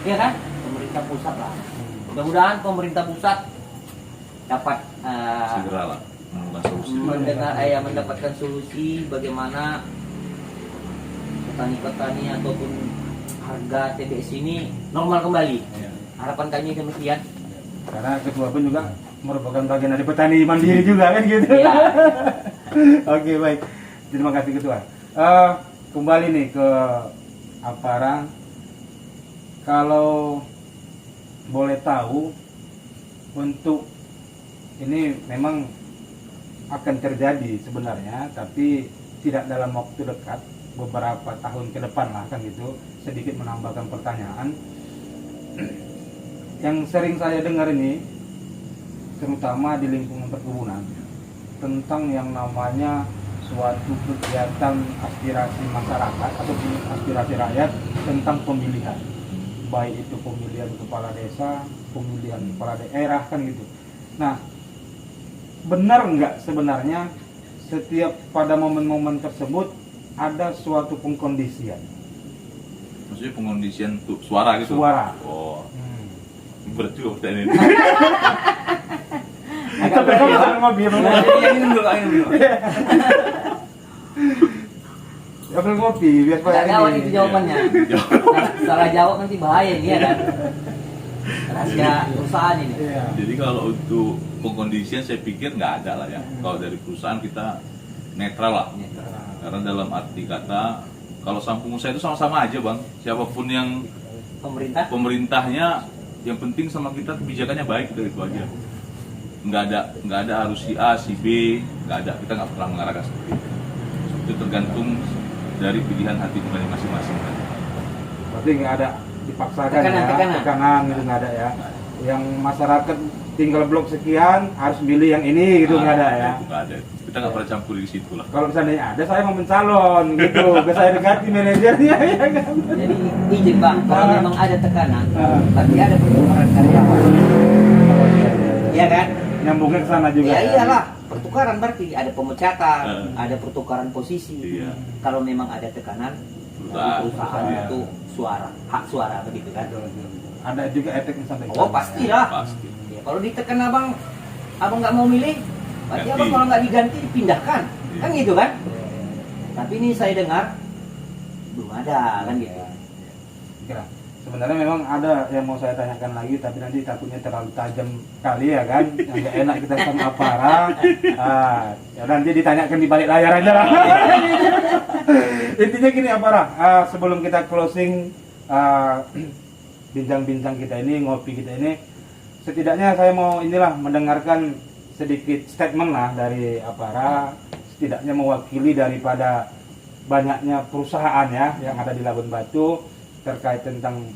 iya kan? Pemerintah pusat lah. Mudah-mudahan pemerintah pusat dapat Segera lah menemukan solusi. mendapatkan solusi bagaimana petani-petani ataupun harga TBS ini normal kembali. Iya. Harapan kami demikian. Karena ketua pun juga merupakan bagian dari petani mandiri juga kan gitu. Iya. Oke baik, terima kasih ketua. Kembali nih ke Aparang, kalau boleh tahu untuk ini memang akan terjadi sebenarnya, tapi tidak dalam waktu dekat, beberapa tahun ke depan lah kan gitu. Sedikit menambahkan pertanyaan yang sering saya dengar ini, terutama di lingkungan perkebunan, tentang yang namanya suatu kegiatan aspirasi masyarakat atau aspirasi rakyat tentang pemilihan, baik itu pemilihan kepala desa, pemilihan kepala daerah kan gitu. Nah, benar nggak sebenarnya setiap pada momen-momen tersebut ada suatu pengkondisian Maksudnya pengondisian tuh suara gitu? suara. Oh, berat juga pertanyaan ini. Kita berapa ngopi ya, Nah, jadi yang minum dulu, ayo minum. ya belum ngopi biar Nggak gawat itu jawabannya. Iya. Salah jawab nanti bahaya ini ya kan. Rahasia perusahaan ini. Iya. Jadi kalau untuk pengkondisian saya pikir nggak ada lah ya. Kalau dari perusahaan kita netral lah. Karena dalam arti kata kalau sampung usaha itu sama-sama aja bang. Siapapun yang Pemerintah pemerintahnya yang penting sama kita kebijakannya baik dari itu aja. Nggak ada harus si A, si B, nggak ada. Kita nggak pernah mengarahkan seperti itu. Itu tergantung dari pilihan hati nurani masing-masing kan. Berarti nggak ada dipaksakan Tekanan. Gitu nggak ada ya. Yang masyarakat tinggal blok sekian harus milih yang ini gitu nggak ada ya. Itu nggak ada. Kita nggak pernah campur di situ lah. Kalau misalnya ada saya mau mencalon gitu, ke saya dekati manajernya ya kan. jadi izin bang, kalau Ah. memang ada tekanan, Ah. berarti ada pertukaran karyawan. Iya kan? Nyambungnya ke sana juga. Ya iyalah, pertukaran berarti ada pemecatan, Ah. ada pertukaran posisi. Iya. Kalau memang ada tekanan, perusahaan Iya. itu hak suara begitu kan? Ada juga efeknya sampai. Oh pastilah. Pasti. Ya, kalau ditekan abang nggak mau milih, berarti Ganti. abang kalau nggak diganti dipindahkan, kan gitu kan? Tapi ini saya dengar belum ada kan gitu. Kira. Sebenarnya memang ada yang mau saya tanyakan lagi, tapi nanti takutnya terlalu tajam kali ya kan, yang nggak enak kita sama Apara. Ya nanti ditanyakan di balik layar aja lah. Intinya gini Apara, sebelum kita closing bincang-bincang kita ini, ngopi kita ini, setidaknya saya mau inilah mendengarkan sedikit statement lah dari Apara, setidaknya mewakili daripada banyaknya perusahaan ya yang ada di Labuan Batu terkait tentang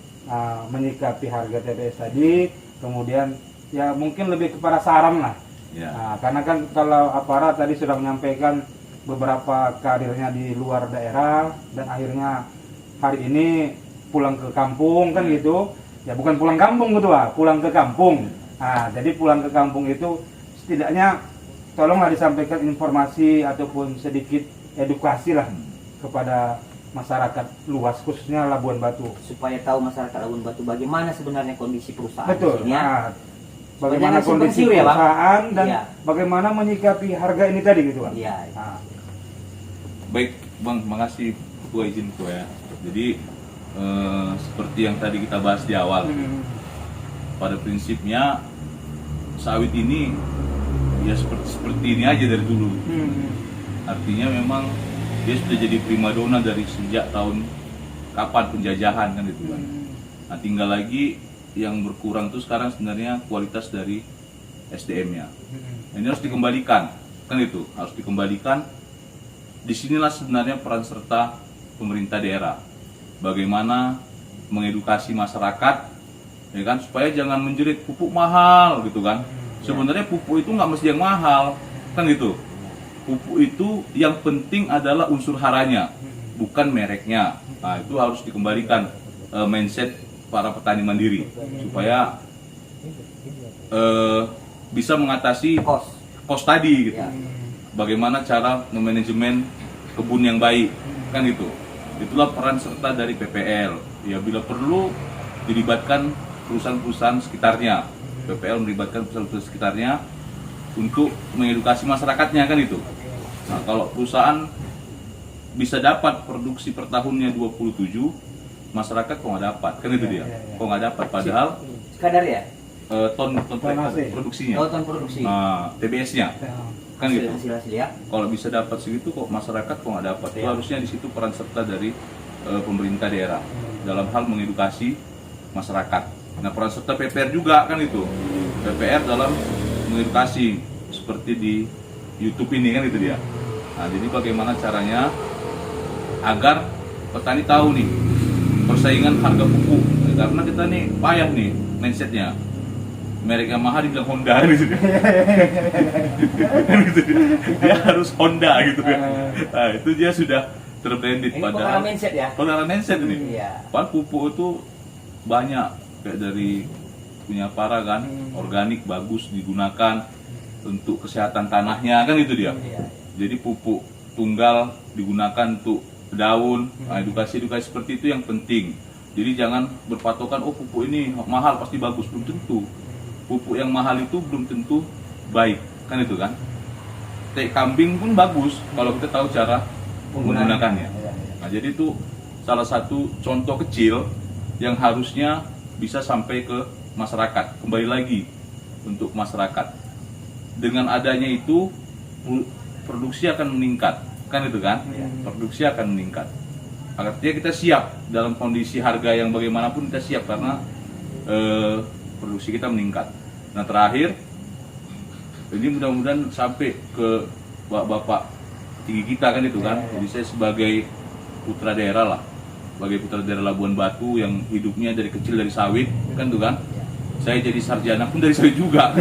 menyikapi harga TBS tadi, kemudian ya mungkin lebih kepada saran lah. Ya. Karena kan kalau Apara tadi sudah menyampaikan beberapa karirnya di luar daerah dan akhirnya hari ini pulang ke kampung kan gitu. Ya bukan pulang kampung gitu pulang ke kampung. Jadi pulang ke kampung itu setidaknya tolonglah disampaikan informasi ataupun sedikit edukasi lah kepada masyarakat luas khususnya Labuan Batu. Supaya tahu masyarakat Labuan Batu bagaimana sebenarnya kondisi perusahaan Betul. di sini ya. Bagaimana Jangan kondisi simpang siur ya, Bang? perusahaan dan Iya. bagaimana menyikapi harga ini tadi gitu Bang. Iya. Baik bang, makasih gua izin gua ya. Jadi seperti yang tadi kita bahas di awal, pada prinsipnya sawit ini ya seperti ini aja dari dulu. Artinya memang dia sudah jadi primadona dari sejak tahun kapan penjajahan kan gitu kan. Nah tinggal lagi yang berkurang itu sekarang sebenarnya kualitas dari SDM-nya. Ini harus dikembalikan kan itu, harus dikembalikan. Disinilah sebenarnya peran serta pemerintah daerah. Bagaimana mengedukasi masyarakat, ya kan, supaya jangan menjerit pupuk mahal gitu kan. Sebenarnya pupuk itu nggak mesti yang mahal kan gitu. Pupuk itu yang penting adalah unsur haranya, bukan mereknya. Nah itu harus dikembalikan mindset para petani mandiri supaya bisa mengatasi kos tadi gitu. Ya. Bagaimana cara memanajemen kebun yang baik kan itu. Itulah peran serta dari PPL. Ya bila perlu dilibatkan perusahaan-perusahaan sekitarnya. PPL melibatkan perusahaan-perusahaan sekitarnya untuk mengedukasi masyarakatnya kan itu. Nah, kalau perusahaan bisa dapat produksi per tahunnya 27, masyarakat kok nggak dapat kan itu dia. Kok nggak dapat padahal Kadar ya? ton produksinya. Oh, ton produksi. TBS-nya kan gitu. Hasil ya. Kalau bisa dapat segitu kok masyarakat kok nggak dapat. Itu Iya. harusnya di situ peran serta dari pemerintah daerah dalam hal mengedukasi masyarakat. Nah peran serta PPR juga kan itu. PPR dalam mengedukasi seperti di YouTube ini kan itu dia. Nah jadi bagaimana caranya agar petani tahu nih persaingan harga pupuk. Karena kita nih payah nih mindsetnya. Merek Yamaha dibilang Honda gitu dia. Dia harus Honda gitu kan. Nah, itu dia sudah terblended Ini pada perkara mindset ya? perkara mindset ini. Iya. Padahal pupuk itu banyak kayak dari punya para kan, organik bagus digunakan. untuk kesehatan tanahnya, kan itu dia. Iya. Jadi pupuk tunggal digunakan untuk daun, edukasi-edukasi seperti itu yang penting. Jadi jangan berpatokan, oh pupuk ini mahal pasti bagus, belum tentu. Pupuk yang mahal itu belum tentu baik, kan itu kan. Teh kambing pun bagus kalau kita tahu cara menggunakannya. Iya, iya. Nah, jadi itu salah satu contoh kecil yang harusnya bisa sampai ke masyarakat. Kembali lagi untuk masyarakat. Dengan adanya itu produksi akan meningkat, kan itu kan? Produksi akan meningkat. Artinya kita siap dalam kondisi harga yang bagaimanapun kita siap karena produksi kita meningkat. Nah terakhir, ini mudah-mudahan sampai ke bapak tinggi kita kan itu kan. Jadi saya sebagai putra daerah lah, sebagai putra daerah Labuan Batu yang hidupnya dari kecil dari sawit, kan itu kan. Saya jadi sarjana pun dari sawit juga.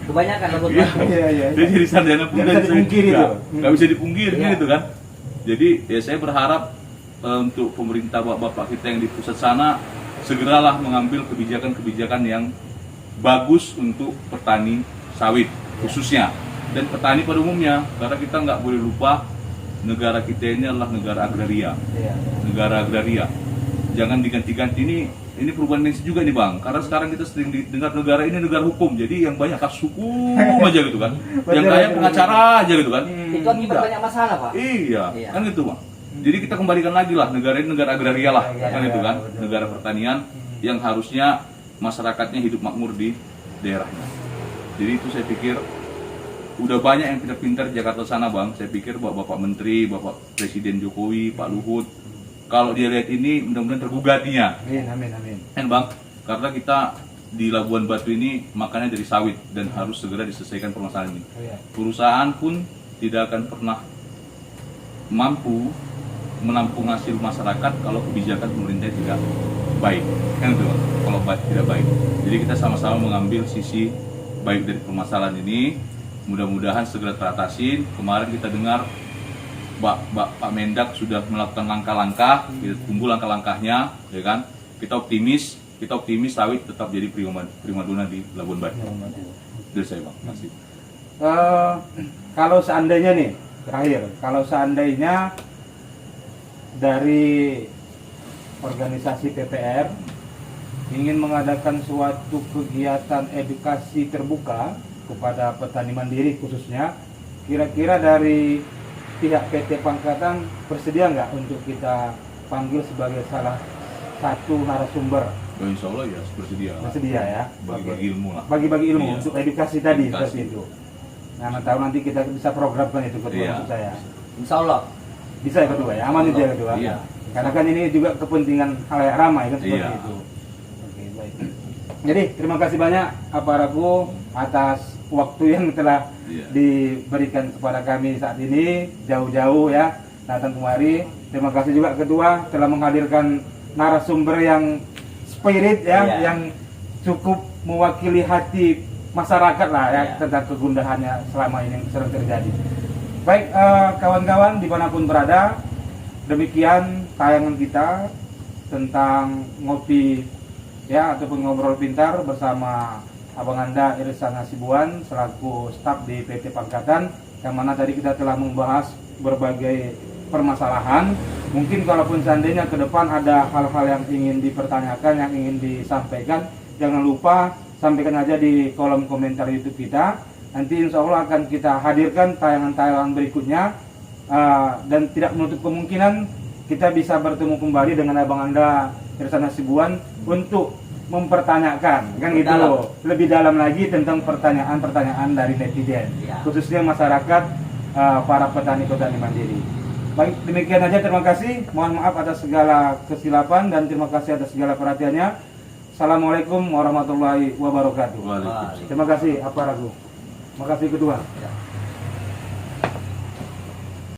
Kebanyakan Labuan Iya, Batu. Dia jadi sarjana pun Nggak dari bisa sawit dipungkiri juga. itu. Nggak bisa dipungkiri kan Iya. itu kan. Jadi ya saya berharap untuk pemerintah bapak kita yang di pusat sana segeralah mengambil kebijakan-kebijakan yang bagus untuk petani sawit khususnya dan petani pada umumnya, karena kita nggak boleh lupa negara kita ini adalah negara agraria. Iya. Negara agraria. Jangan diganti-ganti, ini perubahan tendensi juga nih Bang, karena sekarang kita sering dengar negara ini negara hukum, jadi yang banyak kasus hukum aja gitu kan, yang kaya pengacara aja gitu kan. Itu akibat banyak masalah, Pak. Iya, Iya. kan gitu Bang. Jadi kita kembalikan lagi lah, negara ini negara agraria lah, Iya, kan iya, itu kan, betul. negara pertanian yang harusnya masyarakatnya hidup makmur di daerahnya. Jadi itu saya pikir udah banyak yang pintar-pintar di Jakarta sana Bang. Saya pikir Bapak Menteri, Bapak Presiden Jokowi, Pak Luhut, kalau dia lihat ini mudah-mudahan tergugatinya, Amin, amin, amin. kan Bang, karena kita di Labuan Batu ini makannya dari sawit dan harus segera diselesaikan permasalahan ini. Iya. Perusahaan pun tidak akan pernah mampu menampung hasil masyarakat kalau kebijakan pemerintah tidak baik, kan itu Bang? Kalau tidak baik. Jadi kita sama-sama mengambil sisi baik dari permasalahan ini, mudah-mudahan segera teratasi. Kemarin kita dengar Pak Mendak sudah melakukan langkah-langkah, kita tunggu langkah-langkahnya, ya kan? Kita optimis sawit tetap jadi primadona di Labuan Batu. Dari saya Bang, masih. Kalau seandainya nih, terakhir, kalau seandainya dari organisasi PPR ingin mengadakan suatu kegiatan edukasi terbuka kepada petani mandiri khususnya, kira-kira dari pihak PT Pangkatan bersedia nggak untuk kita panggil sebagai salah satu narasumber? Oh, insya Allah ya bersedia. Bersedia ya? Bagi-bagi ilmu lah. Bagi-bagi ilmu Iya. untuk edukasi tadi Edukasi. seperti itu. Nah, tahu nanti kita bisa programkan itu ketua Iya. untuk saya. Insya Allah. Bisa ya kedua ya, aman itu ya kedua. Iya. Karena kan ini juga kepentingan halayak ramai kan seperti Iya. itu. Oke, baik. Jadi terima kasih banyak Aparaku atas waktu yang telah Iya. diberikan kepada kami saat ini jauh-jauh ya datang kemari. Terima kasih juga ketua telah menghadirkan narasumber yang spirit ya, Iya. yang cukup mewakili hati masyarakat lah ya, Iya. tentang kegundahannya selama ini yang sering terjadi. Baik kawan-kawan dimanapun berada, demikian tayangan kita tentang ngopi ya ataupun ngobrol pintar bersama Abang Anda Irsan Hasibuan selaku staf di PT Pangkatan, yang mana tadi kita telah membahas berbagai permasalahan. Mungkin kalaupun seandainya ke depan ada hal-hal yang ingin dipertanyakan, yang ingin disampaikan, jangan lupa sampaikan aja di kolom komentar YouTube kita. Nanti insya Allah akan kita hadirkan tayangan-tayangan berikutnya, dan tidak menutup kemungkinan kita bisa bertemu kembali dengan Abang Anda Irsan Hasibuan untuk mempertanyakan kan gitu Dalam. loh, lebih dalam lagi tentang pertanyaan-pertanyaan dari netizen, Ya. khususnya masyarakat, para petani-petani mandiri. Baik, demikian aja, terima kasih. Mohon maaf atas segala kesilapan dan terima kasih atas segala perhatiannya. Assalamualaikum warahmatullahi wabarakatuh. Waalaikumsalam. Terima kasih Aparaku. Terima kasih kedua. Ya.